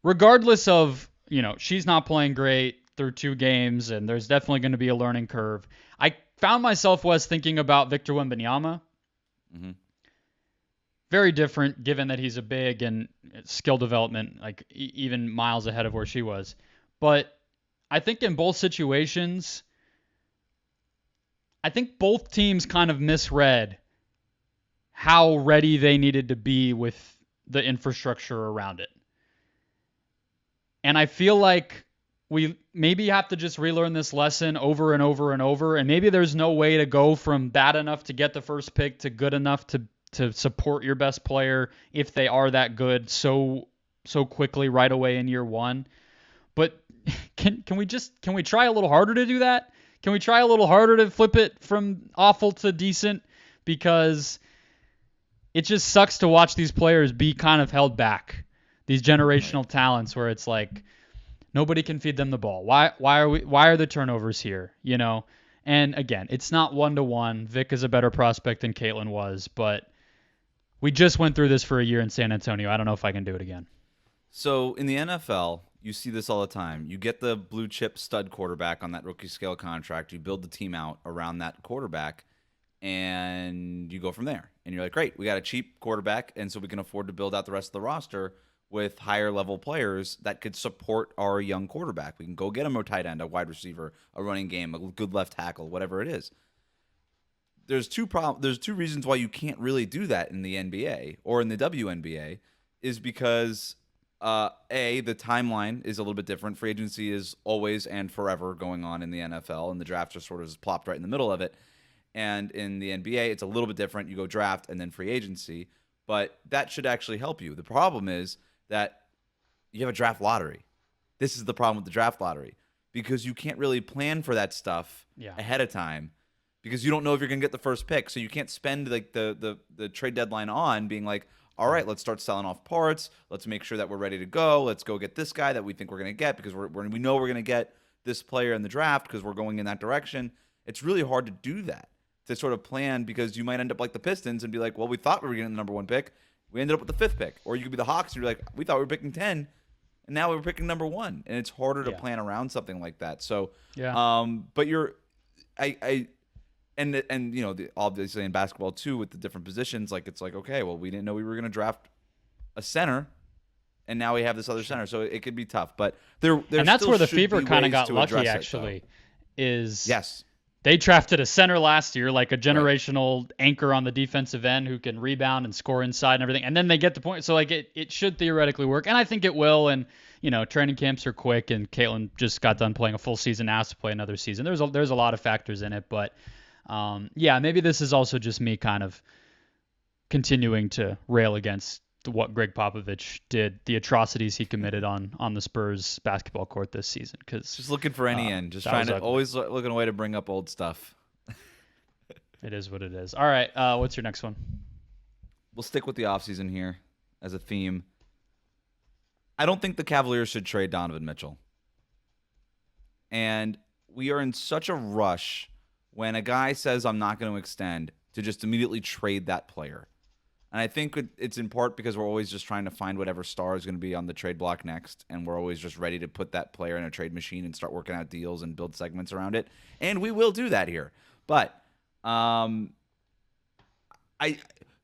Regardless of, she's not playing great through 2 games, and there's definitely going to be a learning curve. I found myself, Wes, thinking about Victor Wembanyama. Mm-hmm. Very different, given that he's a big and skill development, like even miles ahead of where she was. But I think in both situations, I think both teams kind of misread how ready they needed to be with the infrastructure around it. And I feel like we maybe have to just relearn this lesson over and over and over. And maybe there's no way to go from bad enough to get the first pick to good enough to support your best player if they are that good so quickly right away in year one. But can we try a little harder to do that? Can we try a little harder to flip it from awful to decent? Because it just sucks to watch these players be kind of held back. These generational talents where it's like, nobody can feed them the ball. Why are the turnovers here? And again, it's not 1-to-1. Vic is a better prospect than Caitlin was, but we just went through this for a year in San Antonio. I don't know if I can do it again. So in the NFL, you see this all the time. You get the blue chip stud quarterback on that rookie scale contract. You build the team out around that quarterback, and you go from there. And you're like, great, we got a cheap quarterback, and so we can afford to build out the rest of the roster with higher level players that could support our young quarterback. We can go get him a tight end, a wide receiver, a running game, a good left tackle, whatever it is. There's two reasons why you can't really do that in the NBA or in the WNBA is because the timeline is a little bit different. Free agency is always and forever going on in the NFL, and the draft just sort of is plopped right in the middle of it. And in the NBA, it's a little bit different. You go draft and then free agency, but that should actually help you. The problem is that you have a draft lottery. This is the problem with the draft lottery because you can't really plan for that stuff ahead of time because you don't know if you're going to get the first pick. So you can't spend like the trade deadline on being like, all right, let's start selling off parts. Let's make sure that we're ready to go. Let's go get this guy that we think we're going to get because we know we're going to get this player in the draft because we're going in that direction. It's really hard to do that, to sort of plan, because you might end up like the Pistons and be like, well, we thought we were getting the number 1 pick. We ended up with the 5th pick. Or you could be the Hawks and you're like, we thought we were picking 10, and now we're picking number 1. And it's harder to plan around something like that. So, but obviously in basketball too, with the different positions, like it's like, okay, well, we didn't know we were going to draft a center, and now we have this other center. So it could be tough. But there and that's where the Fever kind of got lucky, actually. Yes. They drafted a center last year, like a generational anchor on the defensive end who can rebound and score inside and everything. And then they get the point. So like it should theoretically work. And I think it will. And, training camps are quick, and Caitlin just got done playing a full season, asked to play another season. There's a lot of factors in it, but yeah, maybe this is also just me kind of continuing to rail against what Greg Popovich did, the atrocities he committed on the Spurs basketball court this season. Because just looking for any end, just trying to always looking a way to bring up old stuff. It is what it is. All right, what's your next one? We'll stick with the offseason here as a theme. I don't think the Cavaliers should trade Donovan Mitchell. And we are in such a rush when a guy says, I'm not going to extend, to just immediately trade that player. And I think it's in part because we're always just trying to find whatever star is going to be on the trade block next. And we're always just ready to put that player in a trade machine and start working out deals and build segments around it. And we will do that here. But the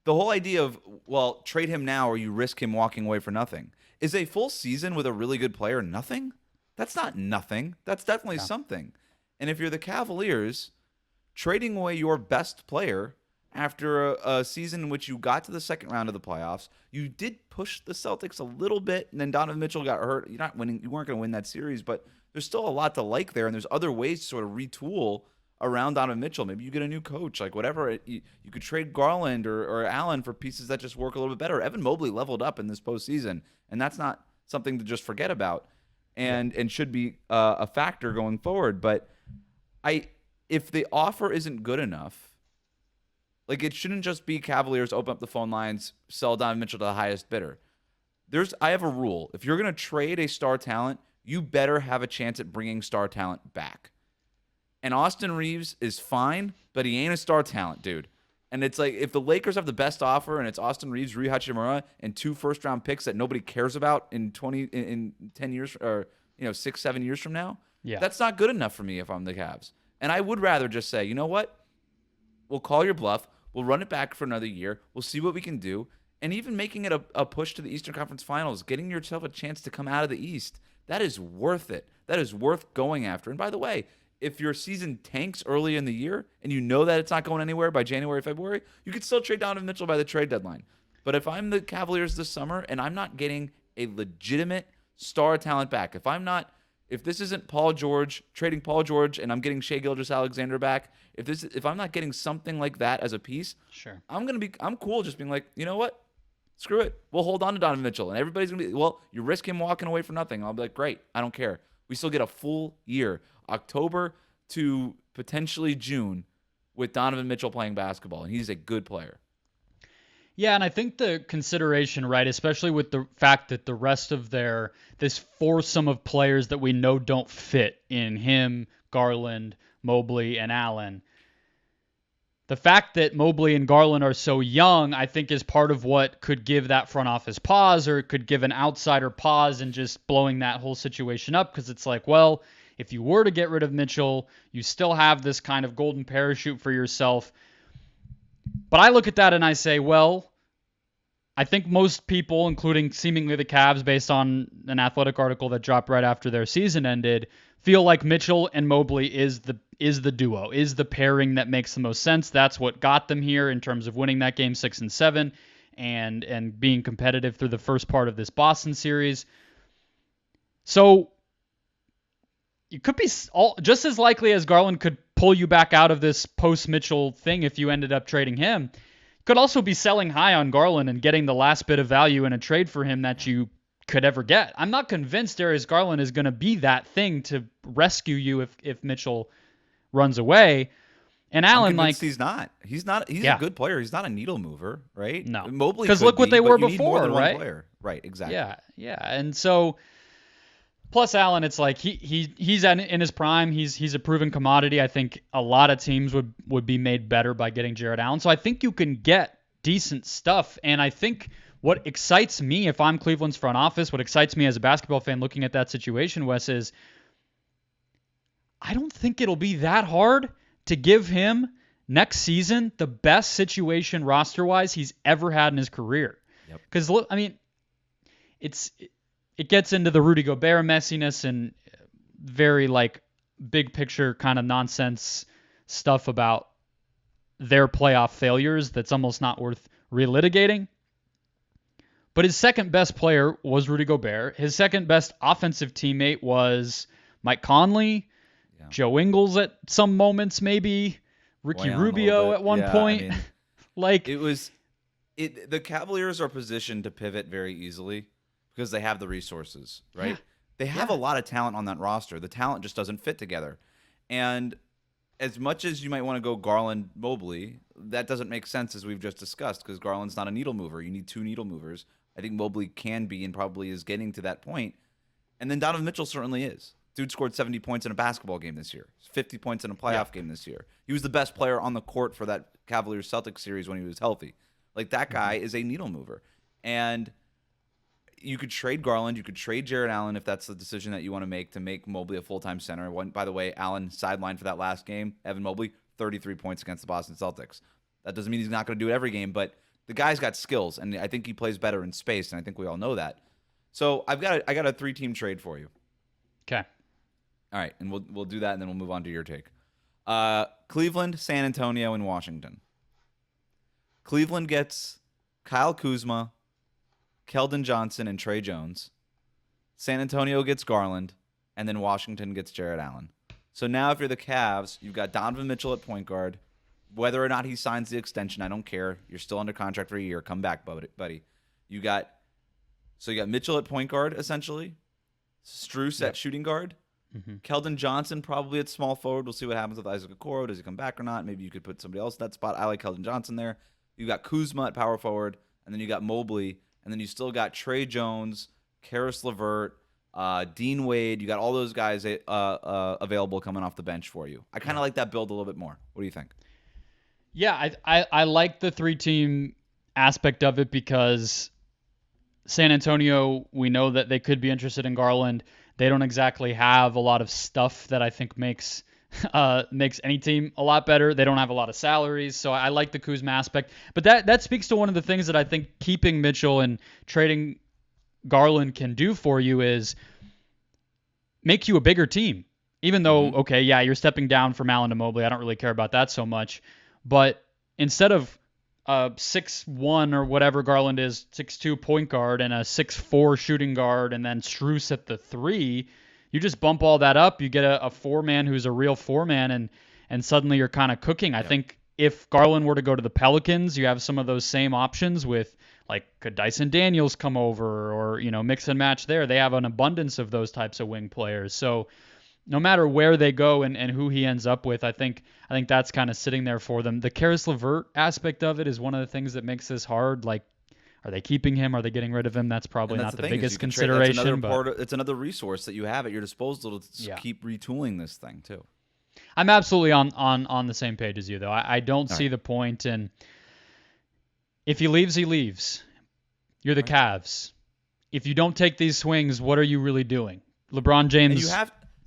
whole idea of, well, trade him now or you risk him walking away for nothing. Is a full season with a really good player nothing? That's not nothing. That's definitely something. And if you're the Cavaliers, trading away your best player after a season in which you got to the second round of the playoffs, you did push the Celtics a little bit, and then Donovan Mitchell got hurt. You're not winning. You weren't going to win that series, but there's still a lot to like there, and there's other ways to sort of retool around Donovan Mitchell. Maybe you get a new coach, like whatever. You could trade Garland or Allen for pieces that just work a little bit better. Evan Mobley leveled up in this postseason, and that's not something to just forget about, and should be a factor going forward. But if the offer isn't good enough, like, it shouldn't just be Cavaliers open up the phone lines, sell Donovan Mitchell to the highest bidder. I have a rule. If you're going to trade a star talent, you better have a chance at bringing star talent back. And Austin Reeves is fine, but he ain't a star talent, dude. And it's like, if the Lakers have the best offer and it's Austin Reeves, Rui Hachimura, and 2 first-round picks that nobody cares about in 10 years or 6-7 years from now, that's not good enough for me if I'm the Cavs. And I would rather just say, you know what? We'll call your bluff. We'll run it back for another year. We'll see what we can do. And even making it a push to the Eastern Conference Finals, getting yourself a chance to come out of the East, that is worth it. That is worth going after. And by the way, if your season tanks early in the year and you know that it's not going anywhere by January, February, you could still trade Donovan Mitchell by the trade deadline. But if I'm the Cavaliers this summer and I'm not getting a legitimate star talent back, if this isn't Paul George, trading Paul George, and I'm getting Shai Gilgeous-Alexander back, if I'm not getting something like that as a piece, sure, I'm cool just being like, you know what? Screw it. We'll hold on to Donovan Mitchell. And everybody's going to be, well, you risk him walking away for nothing. I'll be like, great. I don't care. We still get a full year, October to potentially June, with Donovan Mitchell playing basketball. And he's a good player. Yeah, and I think the consideration, right, especially with the fact that the rest of this foursome of players that we know don't fit in him, Garland, Mobley, and Allen, the fact that Mobley and Garland are so young, I think, is part of what could give that front office pause, or it could give an outsider pause in just blowing that whole situation up, because it's like, well, if you were to get rid of Mitchell, you still have this kind of golden parachute for yourself. But I look at that and I say, well, I think most people, including seemingly the Cavs, based on an Athletic article that dropped right after their season ended, feel like Mitchell and Mobley is the duo, is the pairing that makes the most sense. That's what got them here in terms of winning that game 6 and 7 and being competitive through the first part of this Boston series. So it could be just as likely as Garland could pull you back out of this post-Mitchell thing if you ended up trading him. Could also be selling high on Garland and getting the last bit of value in a trade for him that you could ever get. I'm not convinced Darius Garland is going to be that thing to rescue you if Mitchell runs away. And Allen, he's not. He's a good player. He's not a needle mover, right? No, Mobley, because look what they were before, right? Player. Right, exactly. Yeah, and so plus Allen, it's like he's in his prime. He's a proven commodity. I think a lot of teams would be made better by getting Jared Allen. So I think you can get decent stuff. And I think what excites me, if I'm Cleveland's front office, what excites me as a basketball fan looking at that situation, Wes, is I don't think it'll be that hard to give him next season the best situation roster-wise he's ever had in his career. Because, look, I mean, it gets into the Rudy Gobert messiness and very, like, big picture kind of nonsense stuff about their playoff failures that's almost not worth relitigating. But his second best player was Rudy Gobert. His second best offensive teammate was Mike Conley, Yeah. Joe Ingles at some moments, maybe Ricky Boyan a little Rubio bit. at one Yeah, point. I mean, Like, the Cavaliers are positioned to pivot very easily because they have the resources, right? Yeah. They have a lot of talent on that roster. The talent just doesn't fit together. And as much as you might want to go Garland Mobley, that doesn't make sense as we've just discussed because Garland's not a needle mover. You need two needle movers. I think Mobley can be and probably is getting to that point. And then Donovan Mitchell certainly is. Dude scored 70 points in a basketball game this year, 50 points in a playoff game this year. He was the best player on the court for that Cavaliers-Celtics series when he was healthy. Like, that guy is a needle mover. And you could trade Garland. You could trade Jared Allen if that's the decision that you want to make Mobley a full-time center. By the way, Allen sidelined for that last game. Evan Mobley, 33 points against the Boston Celtics. That doesn't mean he's not going to do it every game, but the guy's got skills, and I think he plays better in space, and I think we all know that. So I got a 3-team trade for you. okay. All right, and we'll do that, and then we'll move on to your take. Cleveland, San Antonio, and Washington. Cleveland gets Kyle Kuzma, Keldon Johnson, and Trae Jones. San Antonio gets Garland, and then Washington gets Jared Allen. So now if you're the Cavs, you've got Donovan Mitchell at point guard. Whether or not he signs the extension, I don't care. You're still under contract for a year. Come back, buddy. You got Mitchell at point guard, essentially. Struce at shooting guard. Mm-hmm. Keldon Johnson probably at small forward. We'll see what happens with Isaac Okoro. Does he come back or not? Maybe you could put somebody else in that spot. I like Keldon Johnson there. You got Kuzma at power forward, and then you got Mobley, and then you still got Trae Jones, Karis LeVert, Dean Wade. You got all those guys available coming off the bench for you. I kind of like that build a little bit more. What do you think? Yeah, I like the 3-team aspect of it because San Antonio, we know that they could be interested in Garland. They don't exactly have a lot of stuff that I think makes any team a lot better. They don't have a lot of salaries, so I like the Kuzma aspect. But that speaks to one of the things that I think keeping Mitchell and trading Garland can do for you is make you a bigger team. Even though, okay, yeah, you're stepping down from Allen to Mobley. I don't really care about that so much. But instead of 6'1" or whatever Garland is, 6'2" point guard and a 6'4" shooting guard and then Struce at the 3, you just bump all that up. You get a 4-man who's a real 4-man, and suddenly you're kind of cooking. I think if Garland were to go to the Pelicans, you have some of those same options with, like, could Dyson Daniels come over or, mix and match there. They have an abundance of those types of wing players. So no matter where they go and who he ends up with, I think that's kind of sitting there for them. The Karis LeVert aspect of it is one of the things that makes this hard. Like, are they keeping him? Are they getting rid of him? That's probably not the biggest consideration. It's another resource that you have at your disposal to keep retooling this thing too. I'm absolutely on the same page as you, though. I don't see the point. And if he leaves, he leaves. You're the Cavs. If you don't take these swings, what are you really doing? LeBron James.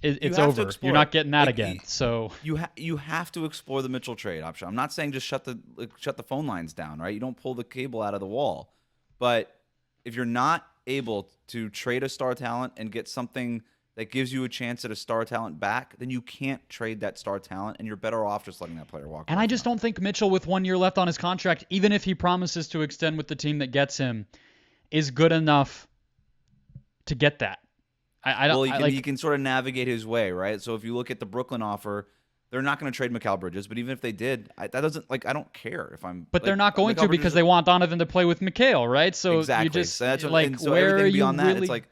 It's over. You're not getting that again. So you have to explore the Mitchell trade option. I'm not saying just shut the phone lines down, right? You don't pull the cable out of the wall. But if you're not able to trade a star talent and get something that gives you a chance at a star talent back, then you can't trade that star talent, and you're better off just letting that player walk. And I just don't think Mitchell, with 1 year left on his contract, even if he promises to extend with the team that gets him, is good enough to get that. He can sort of navigate his way, right? So if you look at the Brooklyn offer, they're not going to trade Mikal Bridges, but even if they did, I don't care if I'm. But they're not going to because they want Donovan to play with Mikal, right? So exactly. You just so that's like so where everything are beyond you that, really? it's like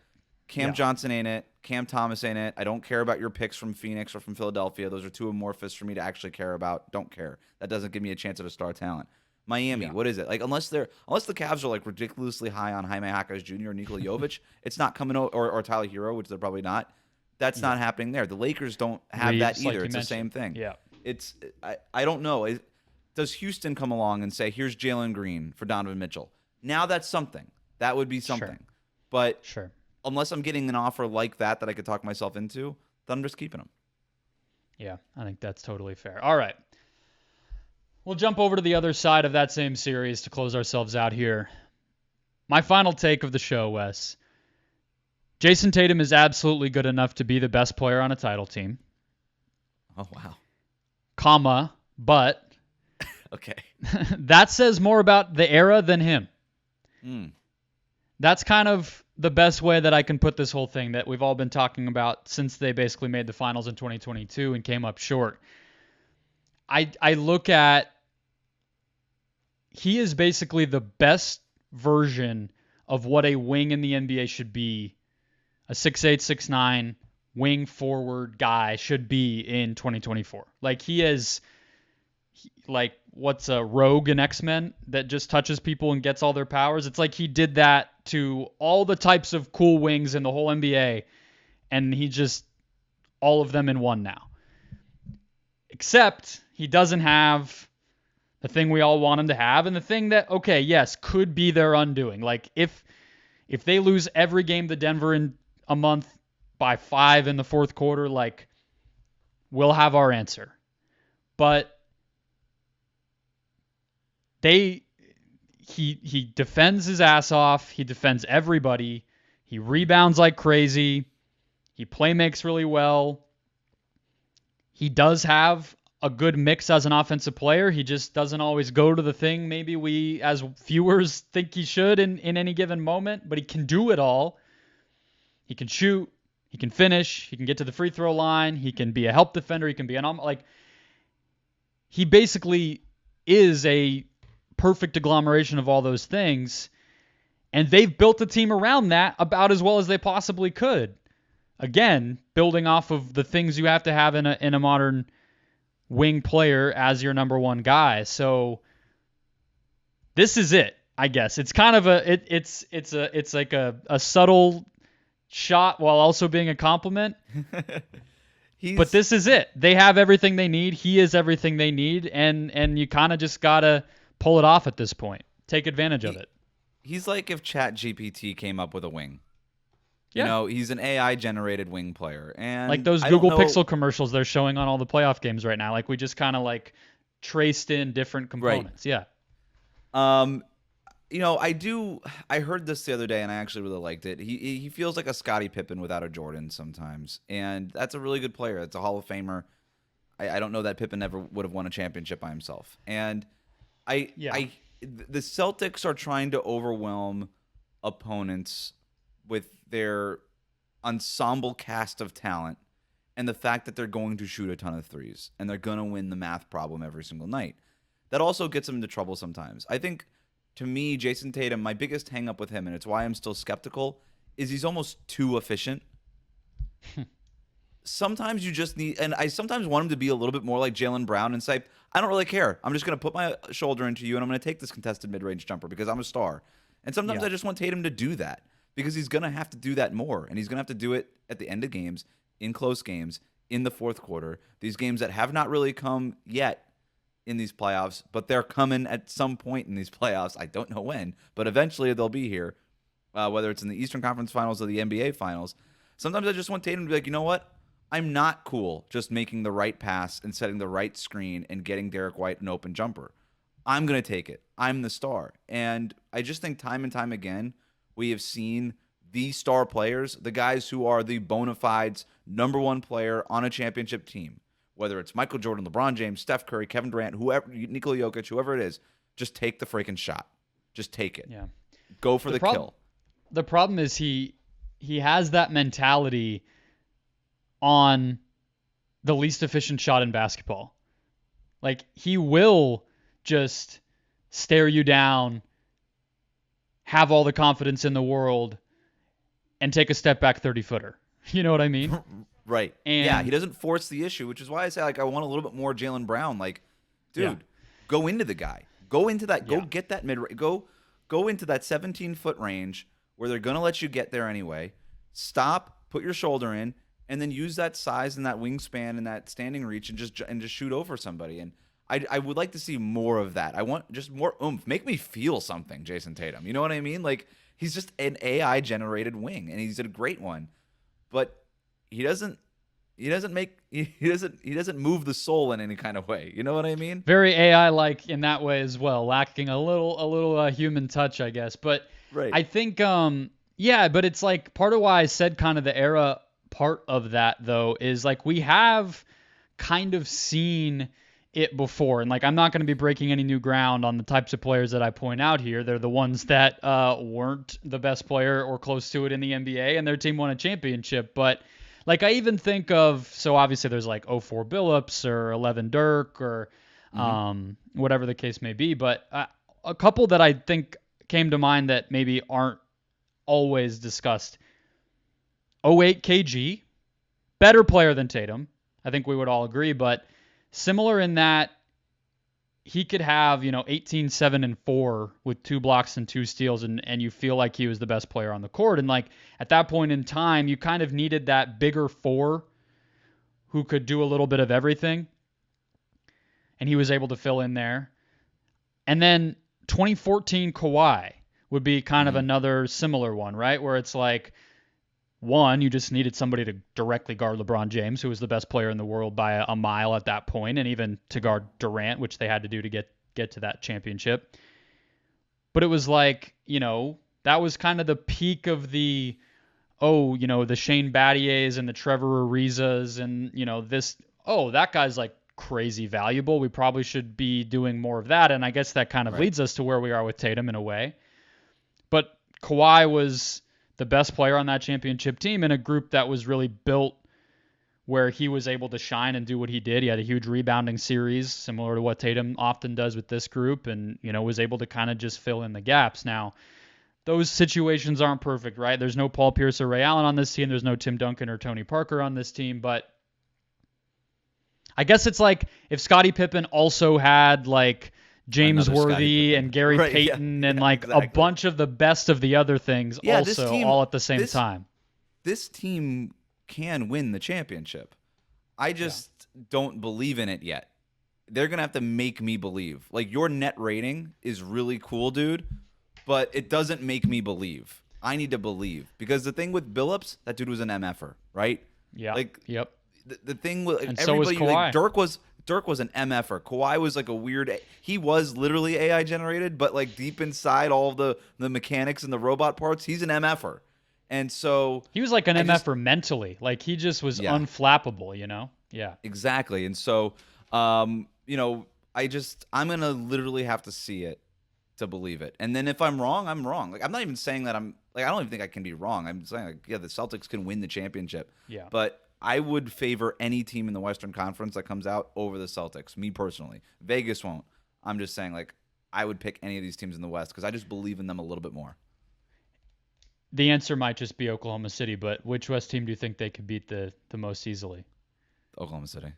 Cam Johnson ain't it, Cam Thomas ain't it. I don't care about your picks from Phoenix or from Philadelphia. Those are too amorphous for me to actually care about. Don't care. That doesn't give me a chance at a star talent. Miami, what is it? Like unless the Cavs are like ridiculously high on Jaime Jaquez Jr. or Nikola Jokic, it's not coming or Tyler Hero, which they're probably not. That's not happening there. The Lakers don't have that either. Like it's the same thing. Yeah. I don't know. Does Houston come along and say, here's Jalen Green for Donovan Mitchell? Now that's something. That would be something. Sure. But unless I'm getting an offer like that I could talk myself into, then I'm just keeping him. Yeah, I think that's totally fair. All right. We'll jump over to the other side of that same series to close ourselves out here. My final take of the show, Wes. Jayson Tatum is absolutely good enough to be the best player on a title team. Oh, wow. But okay. that says more about the era than him. that's kind of the best way that I can put this whole thing that we've all been talking about since they basically made the finals in 2022 and came up short. I look at, he is basically the best version of what a wing in the NBA should be. A 6'8", 6'9", wing forward guy should be in 2024. Like, he is, like, what's a rogue in X-Men that just touches people and gets all their powers? It's like he did that to all the types of cool wings in the whole NBA, and he just, all of them in one now. Except he doesn't have the thing we all want him to have, and the thing that, okay, yes, could be their undoing. Like, if they lose every game to Denver in a month by 5 in the fourth quarter, like, we'll have our answer. But he defends his ass off. He defends everybody. He rebounds like crazy. He play makes really well. He does have a good mix as an offensive player. He just doesn't always go to the thing maybe we as viewers think he should in any given moment, but he can do it all. He can shoot. He can finish. He can get to the free throw line. He can be a help defender. He can be he basically is a perfect agglomeration of all those things, and they've built a team around that about as well as they possibly could. Again, building off of the things you have to have in a modern wing player as your number one guy. So this is it, I guess. It's kind of it's like a subtle shot while also being a compliment. But this is it. They have everything they need. He is everything they need, and you kind of just gotta pull it off at this point. Take advantage of it. He's like if ChatGPT came up with a wing. Yeah. You know, he's an AI-generated wing player. And like those Google Pixel commercials they're showing on all the playoff games right now. Like, we just kind of like traced in different components. Right. Yeah. You know, I heard this the other day, and I actually really liked it. He feels like a Scottie Pippen without a Jordan sometimes. And that's a really good player. It's a Hall of Famer. I don't know that Pippen never would have won a championship by himself. And the Celtics are trying to overwhelm opponents with their ensemble cast of talent and the fact that they're going to shoot a ton of threes and they're going to win the math problem every single night. That also gets them into trouble sometimes. I think, to me, Jayson Tatum, my biggest hang up with him, and it's why I'm still skeptical, is he's almost too efficient. Sometimes you just need, and I sometimes want him to be a little bit more like Jaylen Brown and say, I don't really care. I'm just going to put my shoulder into you and I'm going to take this contested mid-range jumper because I'm a star. And sometimes I just want Tatum to do that, because he's going to have to do that more, and he's going to have to do it at the end of games, in close games, in the fourth quarter, these games that have not really come yet in these playoffs, but they're coming at some point in these playoffs. I don't know when, but eventually they'll be here, whether it's in the Eastern Conference Finals or the NBA Finals. Sometimes I just want Tatum to be like, you know what? I'm not cool just making the right pass and setting the right screen and getting Derek White an open jumper. I'm going to take it. I'm the star. And I just think time and time again, we have seen the star players, the guys who are the bona fides number one player on a championship team, whether it's Michael Jordan, LeBron James, Steph Curry, Kevin Durant, whoever, Nikola Jokic, whoever it is, just take the freaking shot. Just take it. Yeah. Go for the kill. The problem is he has that mentality on the least efficient shot in basketball. Like, he will just stare you down, have all the confidence in the world, and take a step back 30-footer. You know what I mean? Right. And yeah, he doesn't force the issue, which is why I say, like, I want a little bit more Jaylen Brown. Like, dude, go into the guy. Go into that. Go get that mid. Go into that 17-foot range where they're going to let you get there anyway. Stop, put your shoulder in, and then use that size and that wingspan and that standing reach and just shoot over somebody. And I would like to see more of that. I want just more oomph. Make me feel something, Jayson Tatum. You know what I mean? Like, he's just an AI-generated wing, and he's a great one. But he doesn't move the soul in any kind of way. You know what I mean? Very AI-like in that way as well, lacking a little human touch, I guess. But right. I think, but it's like part of why I said kind of the era part of that, though, is like we have kind of seen it before. And like, I'm not going to be breaking any new ground on the types of players that I point out here. They're the ones that weren't the best player or close to it in the NBA, and their team won a championship. But like, I even think of, so obviously there's like '04 Billups or 11 Dirk or whatever the case may be. But a couple that I think came to mind that maybe aren't always discussed. '08 KG, better player than Tatum. I think we would all agree, but similar in that he could have, 18, 7, and 4 with 2 blocks and 2 steals, and you feel like he was the best player on the court. And like at that point in time, you kind of needed that bigger 4 who could do a little bit of everything. And he was able to fill in there. And then 2014 Kawhi would be kind of another similar one, right? Where it's like, one, you just needed somebody to directly guard LeBron James, who was the best player in the world by a mile at that point, and even to guard Durant, which they had to do to get to that championship. But it was like, that was kind of the peak of the, the Shane Battiers and the Trevor Arizas and, that guy's like crazy valuable. We probably should be doing more of that. And I guess that kind of leads us to where we are with Tatum in a way. But Kawhi was the best player on that championship team in a group that was really built where he was able to shine and do what he did. He had a huge rebounding series, similar to what Tatum often does with this group, and, was able to kind of just fill in the gaps. Now, those situations aren't perfect, right? There's no Paul Pierce or Ray Allen on this team. There's no Tim Duncan or Tony Parker on this team, but I guess it's like if Scottie Pippen also had like James Worthy and Gary Payton and like exactly. A bunch of the best of the other things also team, all at the same time. This team can win the championship. I just don't believe in it yet. They're going to have to make me believe. Like, your net rating is really cool, dude, but it doesn't make me believe. I need to believe. Because the thing with Billups, that dude was an MFer, right? Yeah. Like, yep. The thing with and everybody, so was Kawhi. Dirk was an MFer. Kawhi was like a weird. He was literally AI generated, but like deep inside all of the mechanics and the robot parts, he's an MFer. And so he was like an MFer mentally. Like he just was unflappable, Yeah. Exactly. And so, I'm gonna literally have to see it to believe it. And then if I'm wrong, I'm wrong. Like, I'm not even saying that I don't even think I can be wrong. I'm saying like, the Celtics can win the championship. Yeah. But I would favor any team in the Western Conference that comes out over the Celtics, me personally. Vegas won't. I'm just saying, like, I would pick any of these teams in the West because I just believe in them a little bit more. The answer might just be Oklahoma City, but which West team do you think they could beat the most easily? Oklahoma City.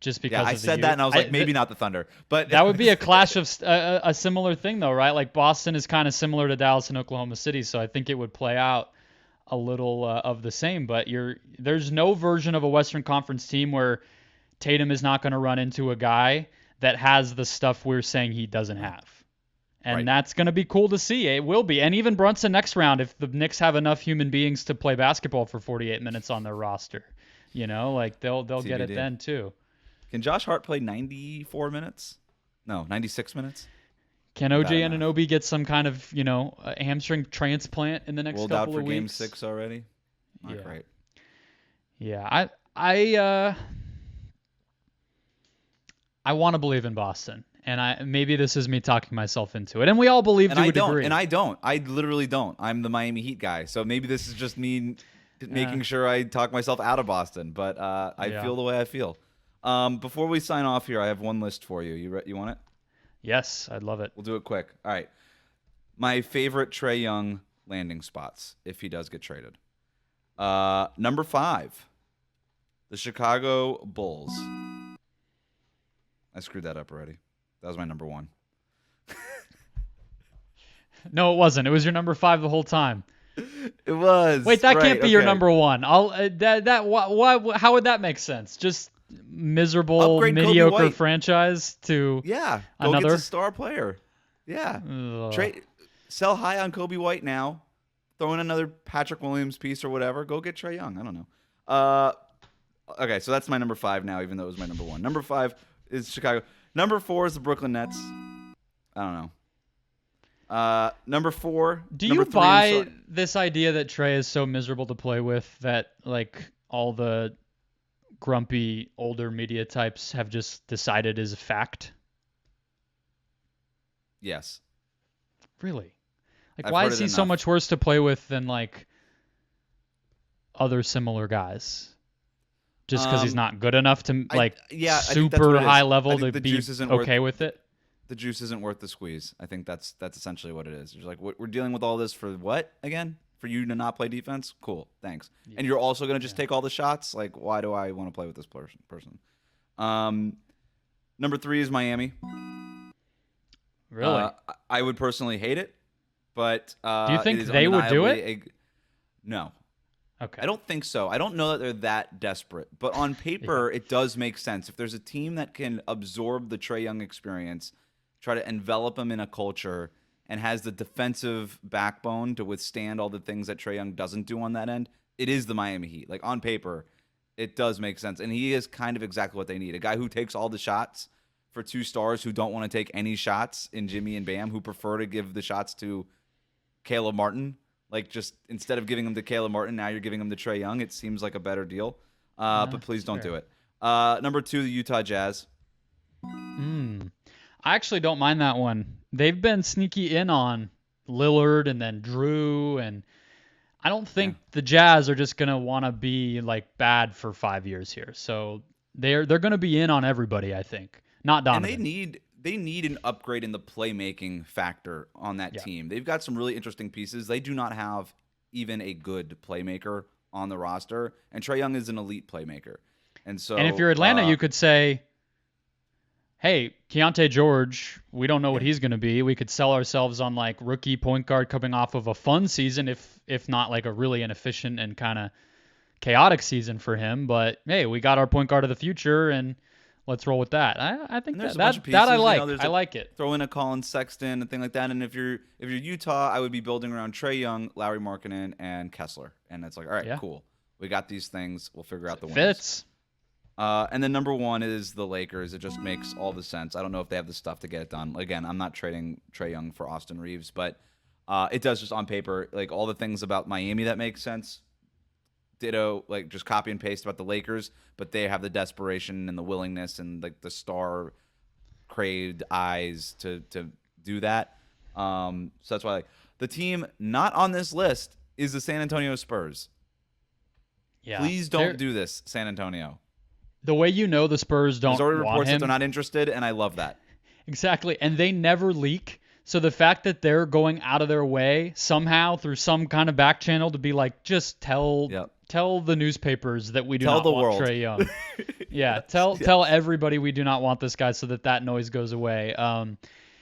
Just because I said that, and I was like, maybe not the Thunder. But that would be a clash of a similar thing, though, right? Like, Boston is kind of similar to Dallas and Oklahoma City, so I think it would play out a little of the same, but there's no version of a Western Conference team where Tatum is not going to run into a guy that has the stuff we're saying he doesn't have. And that's going to be cool to see. It will be. And even Brunson next round, if the Knicks have enough human beings to play basketball for 48 minutes on their roster, like they'll TBD. Get it then too. Can Josh Hart play 94 minutes? No, 96 minutes? Can OG Anunoby get some kind of, a hamstring transplant in the next couple of weeks? Rolled out for Game 6 already? Not great. Yeah, I want to believe in Boston, and maybe this is me talking myself into it, and we all believe to a degree. And I don't. I literally don't. I'm the Miami Heat guy, so maybe this is just me making sure I talk myself out of Boston, but I feel the way I feel. Before we sign off here, I have one list for you. You want it? Yes, I'd love it. We'll do it quick. All right. My favorite Trae Young landing spots if he does get traded. Number 5, the Chicago Bulls. I screwed that up already. That was my number 1. No, it wasn't. It was your number 5 the whole time. It was. Wait, that can't be your number 1. Why? How would that make sense? Just miserable, mediocre franchise to go get a star player. Yeah. Sell high on Kobe White now. Throw in another Patrick Williams piece or whatever. Go get Trae Young. I don't know. Okay, so that's my number 5 now, even though it was my number 1. Number 5 is Chicago. Number 4 is the Brooklyn Nets. I don't know. Number 4. Do you buy this idea that Trae is so miserable to play with that like all the grumpy older media types have just decided is a fact? Yes. Really? Like, I've why heard is it he so enough. much worse to play with than like other similar guys? Just because he's not good enough to like I think that's what super it is. high I level think to the be juice isn't okay with it? the juice isn't worth the squeeze. I think that's essentially what it is. You're like, we're dealing with all this for what again? For you to not play defense? Cool, thanks. Yeah. And you're also gonna just take all the shots? Like, why do I want to play with this person? Number 3 is Miami. Really? I would personally hate it, but Do you it think is they would do undeniably no. Okay. I don't think so. I don't know that they're that desperate, but on paper, it does make sense. If there's a team that can absorb the Trae Young experience, try to envelop him in a culture, and has the defensive backbone to withstand all the things that Trae Young doesn't do on that end, it is the Miami Heat. Like, on paper, it does make sense. And he is kind of exactly what they need. A guy who takes all the shots for 2 stars who don't want to take any shots in Jimmy and Bam, who prefer to give the shots to Caleb Martin. Like, just instead of giving them to Caleb Martin, now you're giving them to Trae Young. It seems like a better deal. But please don't do it. Number 2, the Utah Jazz. I actually don't mind that one. They've been sneaky in on Lillard and then Drew, and I don't think the Jazz are just gonna want to be like bad for 5 years here. So they're gonna be in on everybody, I think. Not Donovan. And they need an upgrade in the playmaking factor on that team. They've got some really interesting pieces. They do not have even a good playmaker on the roster, and Trae Young is an elite playmaker. And so, and if you're Atlanta, you could say, hey, Keontae George, we don't know what he's going to be. We could sell ourselves on like rookie point guard coming off of a fun season, if not like a really inefficient and kind of chaotic season for him. But hey, we got our point guard of the future, and let's roll with that. I think that I like. I like it. Throw in a Colin Sexton and thing like that. And if you're Utah, I would be building around Trae Young, Lauri Markkanen, and Kessler. And it's like, all right, cool. We got these things. We'll figure out the wins. Fits. And then number 1 is the Lakers. It just makes all the sense. I don't know if they have the stuff to get it done. Again, I'm not trading Trae Young for Austin Reeves, but it does just on paper, like all the things about Miami that make sense. Ditto, like just copy and paste about the Lakers, but they have the desperation and the willingness and like the star craved eyes to do that. So that's why like the team not on this list is the San Antonio Spurs. Yeah. Please don't do this, San Antonio. The way you know the Spurs don't There's already want reports him. that they're not interested, and I love that. Exactly, and they never leak. So the fact that they're going out of their way somehow through some kind of back channel to be like, just tell the newspapers that we do not want Trae Young. Yeah, tell everybody we do not want this guy so that noise goes away.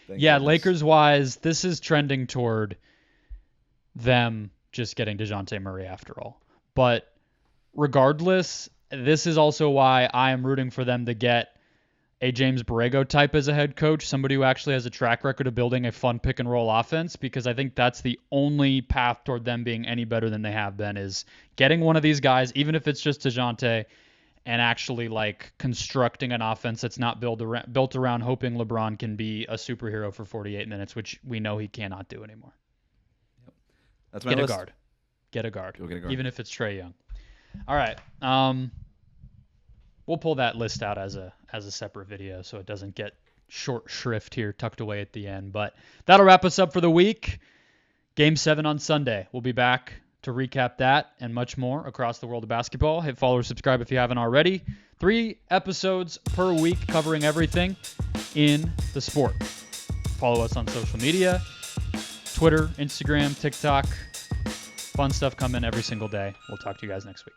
Lakers wise, this is trending toward them just getting DeJounte Murray after all. But regardless, this is also why I am rooting for them to get a James Borrego type as a head coach, somebody who actually has a track record of building a fun pick and roll offense, because I think that's the only path toward them being any better than they have been, is getting one of these guys, even if it's just DeJounte, and actually like constructing an offense that's not built around hoping LeBron can be a superhero for 48 minutes, which we know he cannot do anymore. That's my list. Get a guard. Go get a guard. Even if it's Trae Young. All right. We'll pull that list out as a separate video so it doesn't get short shrift here tucked away at the end. But that'll wrap us up for the week. Game 7 on Sunday. We'll be back to recap that and much more across the world of basketball. Hit follow or subscribe if you haven't already. 3 episodes per week covering everything in the sport. Follow us on social media, Twitter, Instagram, TikTok. Fun stuff coming every single day. We'll talk to you guys next week.